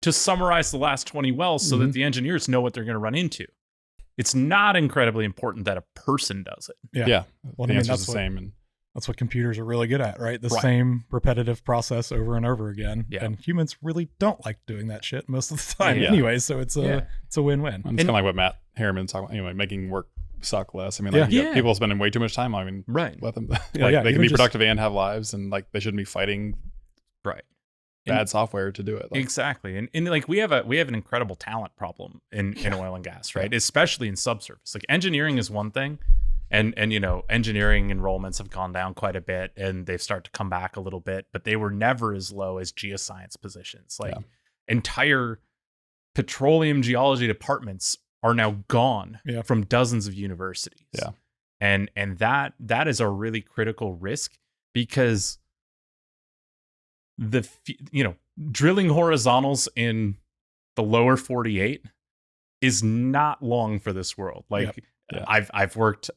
S3: to summarize the last 20 wells so that the engineers know what they're going to run into. It's not incredibly important that a person does it.
S1: Yeah.
S2: Well, the answer's the same. And
S1: that's what computers are really good at, right? The same repetitive process over and over again. Yeah. And humans really don't like doing that shit most of the time anyway. So it's a win-win.
S2: It's kind of like what Matt Harriman's talking about, anyway, making work suck less. I mean, like people spending way too much time. I mean, let them, they can be productive and have lives, and like they shouldn't be fighting bad software to do it. Like.
S3: Exactly. And like we have an incredible talent problem in oil and gas, right? Especially in subsurface. Like engineering is one thing. And engineering enrollments have gone down quite a bit, and they've started to come back a little bit, but they were never as low as geoscience positions. Like entire petroleum geology departments are now gone from dozens of universities.
S2: Yeah.
S3: And that is a really critical risk, because drilling horizontals in the lower 48 is not long for this world. Like I've worked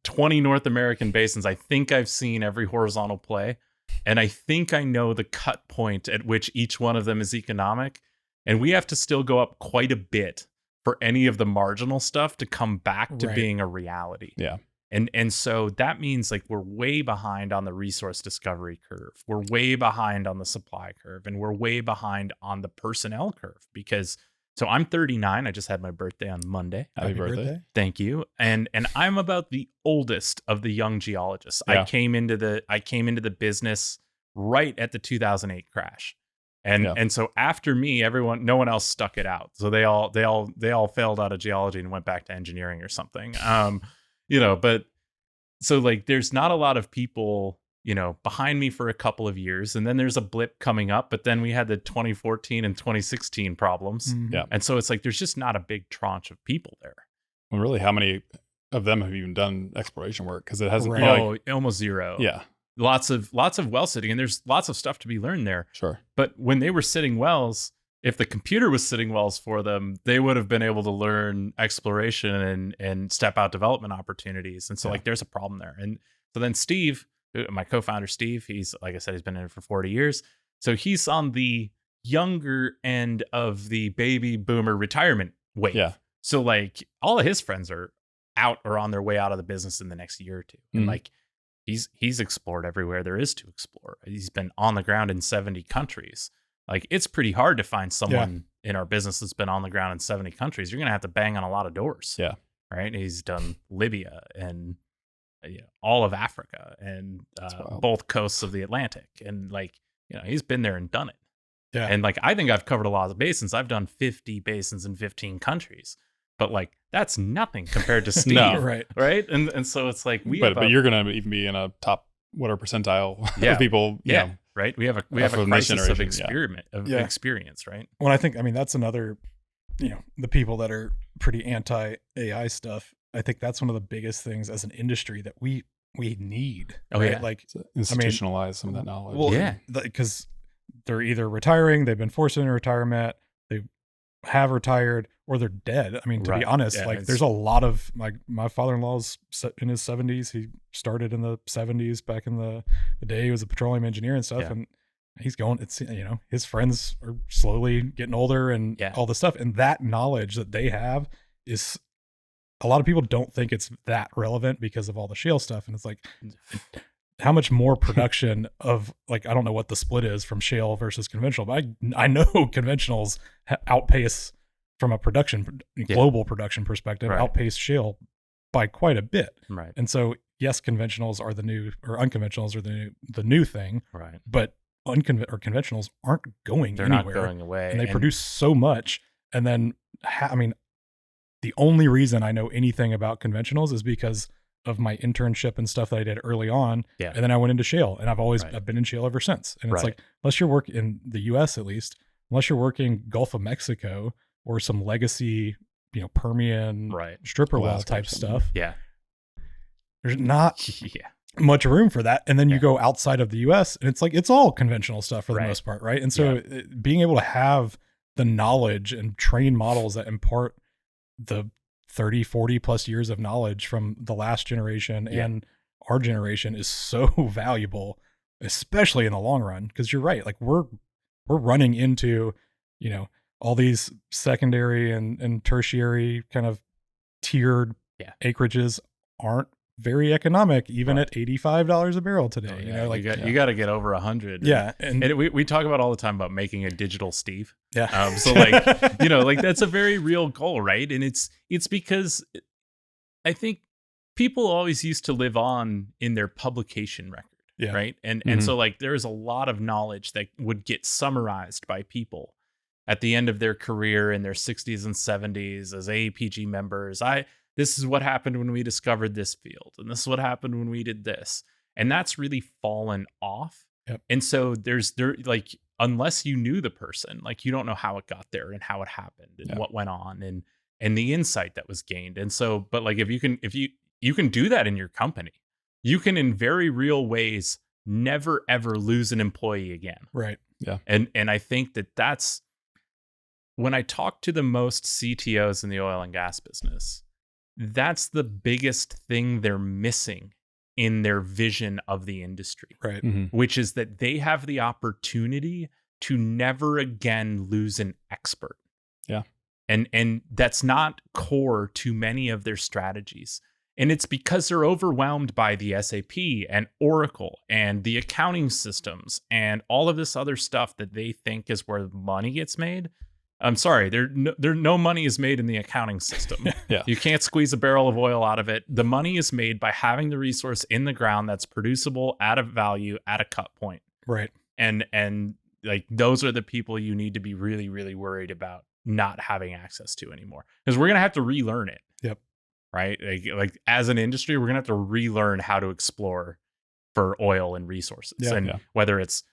S3: 20 North American basins. I think I've seen every horizontal play, and I think I know the cut point at which each one of them is economic. And we have to still go up quite a bit for any of the marginal stuff to come back to being a reality.
S2: Yeah.
S3: And so that means like we're way behind on the resource discovery curve. We're way behind on the supply curve, and we're way behind on the personnel curve, because so I'm 39. I just had my birthday on Monday.
S2: Happy birthday.
S3: Thank you. And I'm about the oldest of the young geologists. Yeah. I came into the business right at the 2008 crash. And so after me, no one else stuck it out. So they all failed out of geology and went back to engineering or something. But so like there's not a lot of people behind me for a couple of years, and then there's a blip coming up, but then we had the 2014 and 2016 problems.
S1: Mm-hmm.
S2: Yeah.
S3: And so it's like, there's just not a big tranche of people there.
S2: Well, really, how many of them have even done exploration work? Cause it hasn't,
S3: almost zero.
S2: Yeah.
S3: Lots of well sitting, and there's lots of stuff to be learned there.
S2: Sure.
S3: But when they were sitting wells, if the computer was sitting wells for them, they would have been able to learn exploration and step out development opportunities. And so like, there's a problem there. And so then Steve, my co-founder Steve, he's, like I said, he's been in it for 40 years. So he's on the younger end of the baby boomer retirement wave.
S2: Yeah.
S3: So like all of his friends are out or on their way out of the business in the next year or two. And like he's explored everywhere there is to explore. He's been on the ground in 70 countries. Like it's pretty hard to find someone in our business that's been on the ground in 70 countries. You're going to have to bang on a lot of doors.
S2: Yeah.
S3: Right. He's done Libya and all of Africa and both coasts of the Atlantic. And like, he's been there and done it.
S1: Yeah.
S3: And like, I think I've covered a lot of basins. I've done 50 basins in 15 countries, but like, that's nothing compared to Steve.
S2: No.
S3: Right. Right. And so it's like,
S2: but you're going to even be in a top, whatever percentile of people.
S3: Right. We have a crisis of experience. Right.
S1: Well, I think, that's another, the people that are pretty anti AI stuff. I think that's one of the biggest things as an industry that we need.
S3: Oh,
S1: right?
S3: yeah.
S1: Like
S2: Institutionalize some of that knowledge.
S1: Well,
S3: Yeah.
S1: because they're either retiring, they've been forced into retirement, they have retired, or they're dead. I mean, to be honest,
S3: Yeah,
S1: like there's a lot of, like, my father-in-law's in his 70s. He started in the 70s back in the day. He was a petroleum engineer and stuff.
S3: Yeah.
S1: And he's going, it's, you know, his friends are slowly getting older and all this stuff. And that knowledge that they have is, a lot of people don't think it's that relevant because of all the shale stuff. And it's like, how much more production of, like, I don't know what the split is from shale versus conventional, but I know conventionals outpace, from a global production perspective, outpace shale by quite a bit.
S3: Right.
S1: And so, yes, conventionals are the new, or unconventionals are the new thing.
S3: Right.
S1: But conventionals aren't going
S3: They're
S1: anywhere.
S3: not going away.
S1: And they produce so much. And then, I mean, the only reason I know anything about conventionals is because of my internship and stuff that I did early on.
S3: Yeah.
S1: And then I went into shale, and I've been in shale ever since. And it's like, unless you're working in the US, at least, unless you're working Gulf of Mexico or some legacy, you know, Permian stripper well type stuff.
S3: Yeah.
S1: There's not much room for that. And then you go outside of the US, and it's like, it's all conventional stuff for the most part. Right. And so being able to have the knowledge and train models that impart the 30, 40 plus years of knowledge from the last generation and our generation is so valuable, especially in the long run. Cause you're right. Like we're running into, you know, all these secondary and tertiary kind of tiered acreages aren't very economic, even at $85 a barrel today. You know, like
S3: you got to get over 100.
S1: Yeah.
S3: And we talk about all the time about making a digital Steve.
S1: Yeah.
S3: So like, you know, like that's a very real goal. Right. And it's because I think people always used to live on in their publication record. Yeah. Right. And so like, there's a lot of knowledge that would get summarized by people at the end of their career in their 60s and 70s as APG members. This is what happened when we discovered this field, and this is what happened when we did this. And that's really fallen off. Yep. And so there's like, unless you knew the person, like you don't know how it got there and how it happened and what went on and the insight that was gained. And so, but like, if you can do that in your company, you can in very real ways never ever lose an employee again.
S1: Right.
S2: Yeah.
S3: And I think that's when I talk to the most CTOs in the oil and gas business, that's the biggest thing they're missing in their vision of the industry.
S1: Right.
S2: Mm-hmm.
S3: Which is that they have the opportunity to never again lose an expert.
S2: Yeah.
S3: And that's not core to many of their strategies. And it's because they're overwhelmed by the SAP and Oracle and the accounting systems and all of this other stuff that they think is where money gets made. I'm sorry, no money is made in the accounting system.
S2: Yeah.
S3: You can't squeeze a barrel of oil out of it. The money is made by having the resource in the ground that's producible at a value at a cut point.
S1: Right.
S3: And like those are the people you need to be really, really worried about not having access to anymore. Because we're gonna have to relearn it.
S1: Yep.
S3: Right. Like as an industry, we're gonna have to relearn how to explore for oil and resources.
S1: Yeah,
S3: whether it's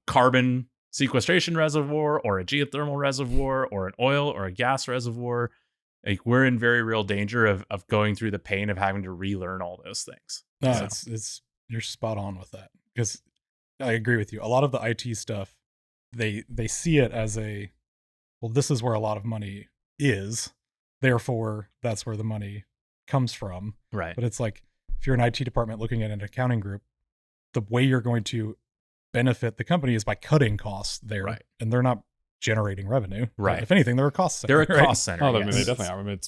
S3: carbon sequestration reservoir or a geothermal reservoir or an oil or a gas reservoir, like we're in very real danger of going through the pain of having to relearn all those things.
S1: No, it's you're spot on with that, because I agree with you. A lot of the IT stuff, they see it as well, this is where a lot of money is, therefore that's where the money comes from.
S3: Right.
S1: But it's like, if you're an IT department looking at an accounting group, the way you're going to benefit the company is by cutting costs there.
S3: Right.
S1: And they're not generating revenue.
S3: Right.
S1: If anything, they're a cost center.
S3: They're a cost center.
S2: Oh, I mean, they definitely are. I mean,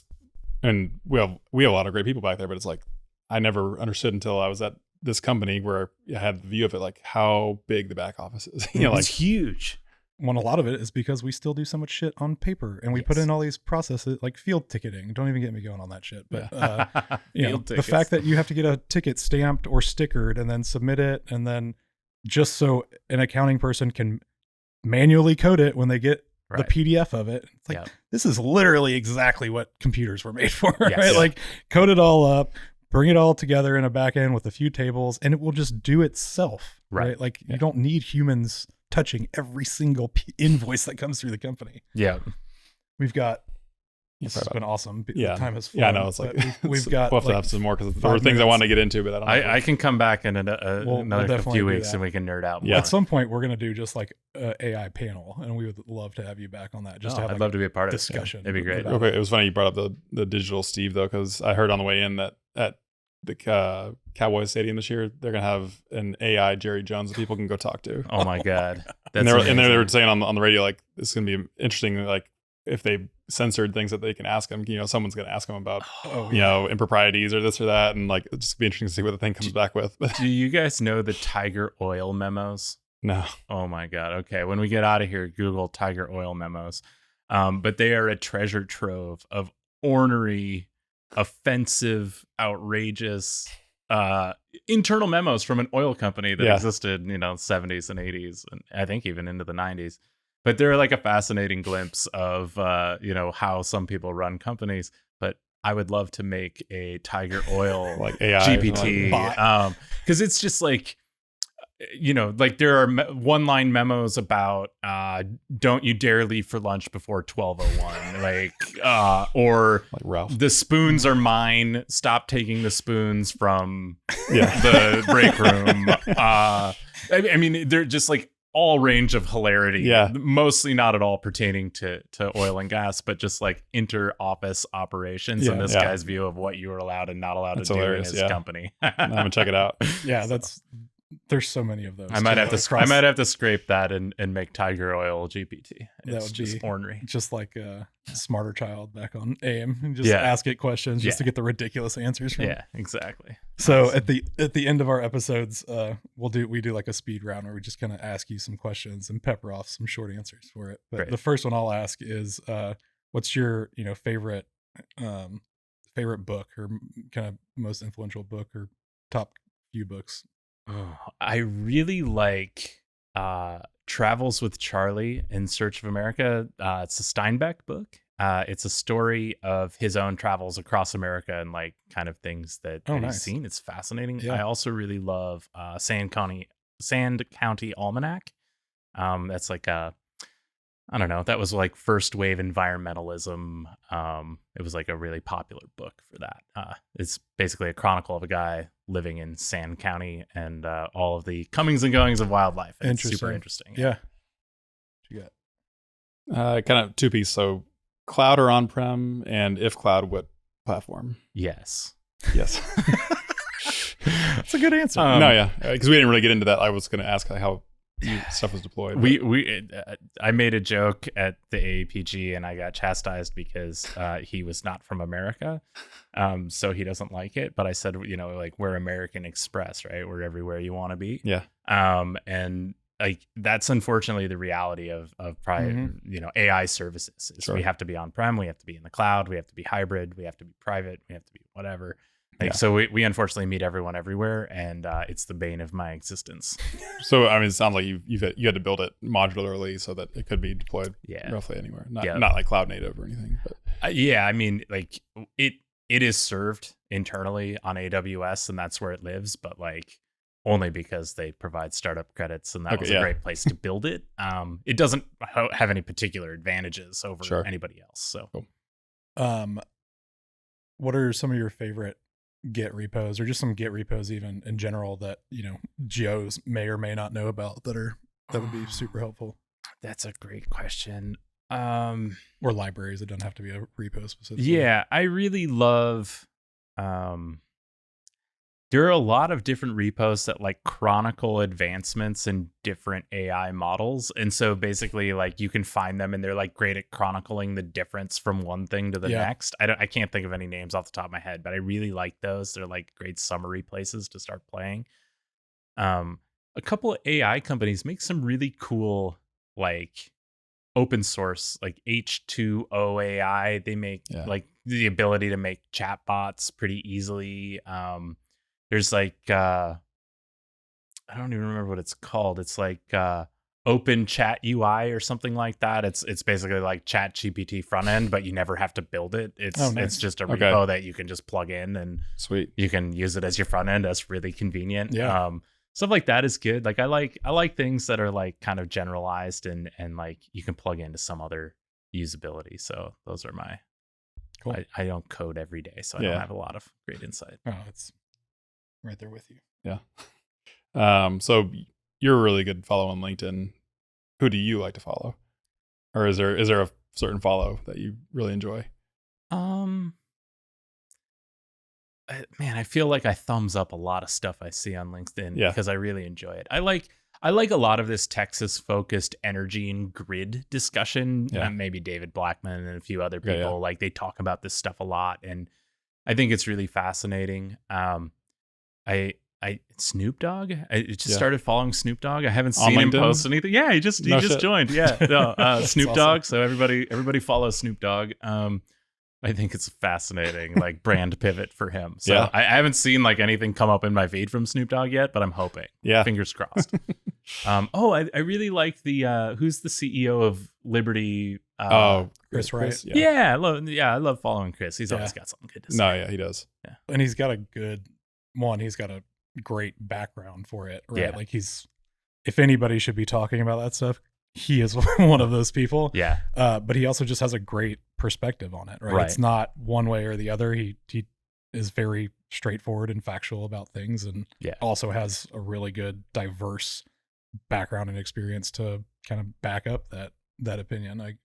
S2: and we have a lot of great people back there, but it's like, I never understood until I was at this company where I had the view of it, like how big the back office is. You know, like,
S3: it's huge.
S1: Well, a lot of it is because we still do so much shit on paper, and we put in all these processes like field ticketing. Don't even get me going on that shit. But you know, the fact that you have to get a ticket stamped or stickered and then submit it, and then just so an accounting person can manually code it when they get the PDF of it. It's like, this is literally exactly what computers were made for, right? Yeah. Like, code it all up, bring it all together in a back end with a few tables, and it will just do itself, right? Like, you don't need humans touching every single invoice that comes through the company.
S3: Yeah.
S1: We've got This has been awesome.
S2: Yeah.
S1: The time has flown.
S2: Yeah, I know. It's like
S1: we've got
S2: we'll have to have some more because there were things I wanted to get into, but I don't know.
S3: I can come back in another few weeks and we can nerd out more.
S1: At some point, we're going to do just like an AI panel, and we would love to have you back on that. Just to have
S3: I'd love to be a part of
S1: discussion.
S3: It'd be great.
S2: Okay, it was funny you brought up the digital Steve though, because I heard on the way in that at the Cowboys Stadium this year they're gonna have an AI Jerry Jones that people can go talk to.
S3: Oh my god!
S2: And they were saying on the radio like this is gonna be interesting. Like if they censored things that they can ask him, someone's gonna ask him about improprieties or this or that, and like it's just be interesting to see what the thing comes back with.
S3: Do you guys know the Tiger Oil memos?
S2: No.
S3: Oh my god. Okay, when we get out of here, Google Tiger Oil memos. But they are a treasure trove of ornery, offensive, outrageous internal memos from an oil company that existed, 70s and 80s, and I think even into the 90s. But they're like a fascinating glimpse of, how some people run companies. But I would love to make a Tiger Oil
S2: like AI
S3: GPT, because it's just like, like there are one-line memos about don't you dare leave for lunch before 12:01, or
S2: like Ralph.
S3: The spoons are mine. Stop taking the spoons from the break room. I mean, they're just like all range of hilarity.
S2: Yeah,
S3: mostly not at all pertaining to oil and gas, but just like inter-office operations and this guy's view of what you are allowed and not allowed to do in his company.
S2: I'm gonna check it out.
S1: Yeah, there's so many of those.
S3: I might have to scrape that and make Tiger Oil GPT. It's
S1: would
S3: just
S1: be
S3: ornery.
S1: Just like a Smarter Child back on AIM, and just ask it questions just to get the ridiculous answers from.
S3: Yeah, exactly.
S1: So awesome. at the end of our episodes, we do like a speed round where we just kind of ask you some questions and pepper off some short answers for it. But the first one I'll ask is, what's your favorite book or kind of most influential book or top few books?
S3: I really like Travels with Charlie in Search of America. It's a Steinbeck book. It's a story of his own travels across America and like kind of things that he's seen. It's fascinating. Yeah. I also really love Sand County Almanac. That's like I don't know. That was like first wave environmentalism. It was like a really popular book for that. It's basically a chronicle of a guy living in Sand County and all of the comings and goings of wildlife. And it's super interesting.
S1: Yeah. What you
S2: got? Kind of two-piece. So cloud or on-prem, and if cloud, what platform?
S3: Yes.
S2: That's
S1: a good answer.
S2: Because we didn't really get into that. I was going to ask how stuff was deployed.
S3: I made a joke at the AAPG and I got chastised because he was not from America, so he doesn't like it. But I said, like we're American Express, right? We're everywhere you want to be.
S2: Yeah.
S3: And like that's unfortunately the reality of probably AI services. Is we have to be on-prem, we have to be in the cloud, we have to be hybrid, we have to be private, we have to be whatever. So we unfortunately meet everyone everywhere, and it's the bane of my existence.
S2: So I mean, it sounds like you had to build it modularly so that it could be deployed roughly anywhere, not like cloud native or anything. But
S3: I mean, like it is served internally on AWS, and that's where it lives. But like only because they provide startup credits, and that was a great place to build it. It doesn't have any particular advantages over anybody else. So,
S2: cool.
S1: What are some of your favorite Git repos, or just some Git repos even in general that geos may or may not know about that would be super helpful?
S3: That's a great question.
S1: Or libraries. It doesn't have to be a repo specific.
S3: Yeah, I really love there are a lot of different repos that like chronicle advancements in different AI models. And so basically like you can find them and they're like great at chronicling the difference from one thing to the next. I can't think of any names off the top of my head, but I really like those. They're like great summary places to start playing. A couple of AI companies make some really cool like open source, like H2O AI. They make like the ability to make chatbots pretty easily. There's like I don't even remember what it's called. It's like Open Chat UI or something like that. It's basically like ChatGPT front end, but you never have to build it. It's just a repo that you can just plug in and you can use it as your front end. That's really convenient. Stuff like that is good. Like I like things that are like kind of generalized and like you can plug into some other usability. So those are my
S1: Cool.
S3: I don't code every day, so I
S2: Yeah.
S3: don't have a lot of great insight.
S1: Oh, it's right there with you.
S2: Yeah. So you're a really good follow on LinkedIn. Who do you like to follow? Or is there a certain follow that you really enjoy?
S3: Man, I feel like I thumbs up a lot of stuff I see on LinkedIn
S2: Yeah.
S3: because I really enjoy it. I like a lot of this Texas focused energy and grid discussion.
S2: Yeah.
S3: Maybe David Blackman and a few other people,
S2: Yeah.
S3: like they talk about this stuff a lot, and I think it's really fascinating. Snoop Dogg. I just started following Snoop Dogg. I haven't
S2: On
S3: seen him
S2: LinkedIn?
S3: post anything. Yeah, he just
S2: shit.
S3: joined. Yeah, no, Snoop
S1: awesome.
S3: Dogg. So everybody follow Snoop Dogg. I think it's fascinating, like brand pivot for him. So
S2: Yeah.
S3: I haven't seen like anything come up in my feed from Snoop Dogg yet, but I'm hoping.
S2: Yeah.
S3: Fingers crossed. I really like the who's the CEO of Liberty?
S1: Chris Wright.
S2: Yeah.
S3: I love following Chris. He's always got something good to say.
S2: No, yeah, he does.
S1: And he's got a great background for it, right?
S3: Yeah.
S1: Like if anybody should be talking about that stuff, he is one of those people.
S3: Yeah.
S1: But he also just has a great perspective on it, right?
S3: Right.
S1: It's not one way or the other. He is very straightforward and factual about things, and also has a really good diverse background and experience to kind of back up that opinion. I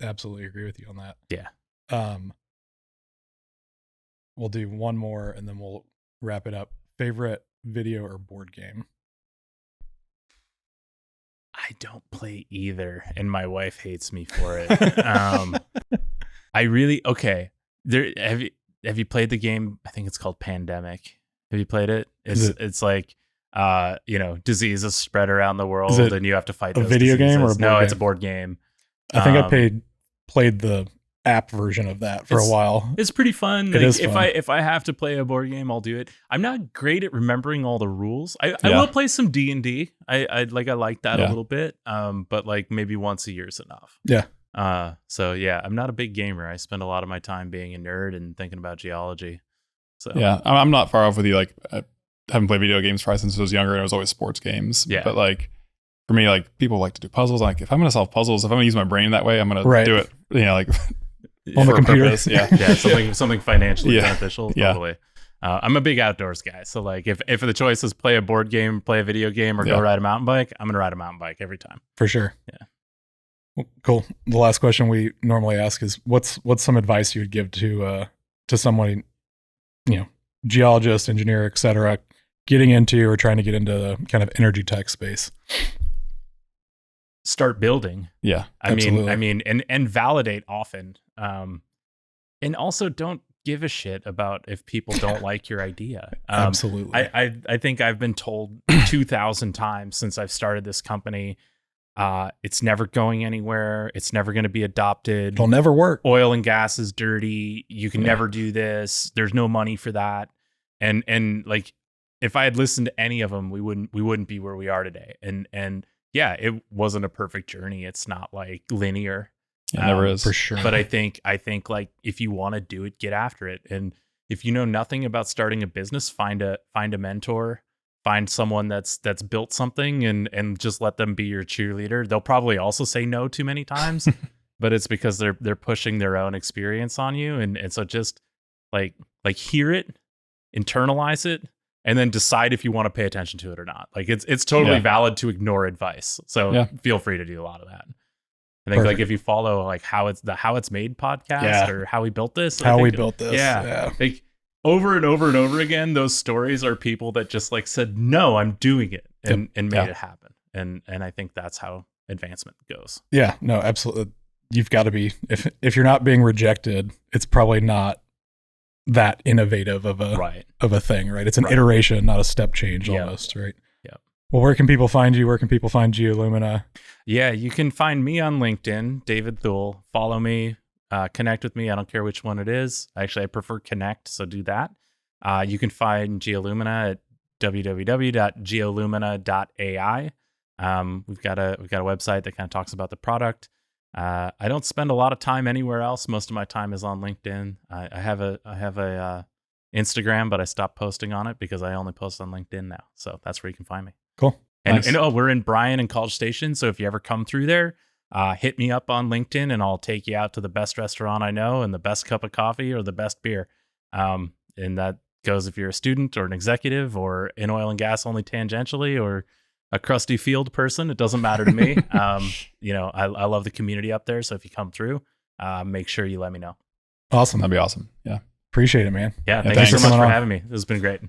S1: absolutely agree with you on that.
S3: Yeah.
S1: We'll do one more and then we'll wrap it up. Favorite video or board game?
S3: I don't play either, and my wife hates me for it. I really There have you played the game? I think it's called Pandemic. Have you played it? It's like diseases spread around the world, and you have to fight those
S1: video
S3: diseases.
S1: game or a board
S3: no?
S1: game?
S3: It's a board game.
S1: I think I played the app version of that for a while.
S3: It's pretty fun.
S1: It is
S3: if
S1: fun.
S3: if I have to play a board game, I'll do it. I'm not great at remembering all the rules. I will play some D&D. I like that a little bit. But like maybe once a year is enough.
S1: Yeah.
S3: So yeah, I'm not a big gamer. I spend a lot of my time being a nerd and thinking about geology. So
S2: yeah, I'm not far off with you. Like, I haven't played video games probably since I was younger, and it was always sports games.
S3: Yeah.
S2: But like, for me, like people like to do puzzles. Like, if I'm going to solve puzzles, if I'm going to use my brain that way, I'm going to do it. Like
S1: on the computer.
S2: Purpose. Yeah.
S3: Yeah, something financially beneficial.
S2: Yeah.
S3: Totally. I'm a big outdoors guy. So like if the choice is play a board game, play a video game, or go ride a mountain bike, I'm gonna ride a mountain bike every time.
S1: For sure.
S3: Yeah.
S1: Well, cool. The last question we normally ask is what's some advice you would give to somebody, geologist, engineer, etc., getting into or trying to get into the kind of energy tech space?
S3: Start building.
S2: Yeah.
S3: I mean, and validate often. And also don't give a shit about if people don't like your idea.
S1: Absolutely.
S3: I think I've been told 2,000 times since I've started this company, it's never going anywhere. It's never going to be adopted.
S1: It'll never work.
S3: Oil and gas is dirty. You can never do this. There's no money for that. And like, if I had listened to any of them, we wouldn't be where we are today. And yeah, it wasn't a perfect journey. It's not like linear.
S2: It never is.
S1: For sure.
S3: But I think like if you want to do it, get after it. And if you know nothing about starting a business, find a mentor, find someone that's built something and just let them be your cheerleader. They'll probably also say no too many times, but it's because they're pushing their own experience on you. And so just like hear it, internalize it, and then decide if you want to pay attention to it or not. Like it's totally valid to ignore advice. So feel free to do a lot of that. I think like if you follow like how it's made podcast or how we built this. Yeah. Like over and over and over again, those stories are people that just like said, no, I'm doing it and made it happen. And I think that's how advancement goes.
S1: Yeah, no, absolutely. You've got to be, if you're not being rejected, it's probably not that innovative of a thing, right? It's an iteration, not a step change almost, right?
S3: Yeah.
S1: Well, where can people find you? Where can people find Geolumina?
S3: Yeah, you can find me on LinkedIn, David Thul. Follow me, connect with me. I don't care which one it is. Actually, I prefer connect, so do that. You can find Geolumina at www.geolumina.ai. We've got a website that kind of talks about the product. I don't spend a lot of time anywhere else. Most of my time is on LinkedIn. I have a Instagram, but I stopped posting on it because I only post on LinkedIn now. So that's where you can find me.
S1: Cool.
S3: And,
S1: nice.
S3: and we're in Bryan and College Station. So if you ever come through there, hit me up on LinkedIn and I'll take you out to the best restaurant I know and the best cup of coffee or the best beer. And that goes if you're a student or an executive or in oil and gas only tangentially or a crusty field person. It doesn't matter to me. I love the community up there. So if you come through, make sure you let me know.
S1: Awesome.
S2: That'd be awesome. Yeah.
S1: Appreciate it, man.
S3: Yeah. Thank you so much for having me. This has been great.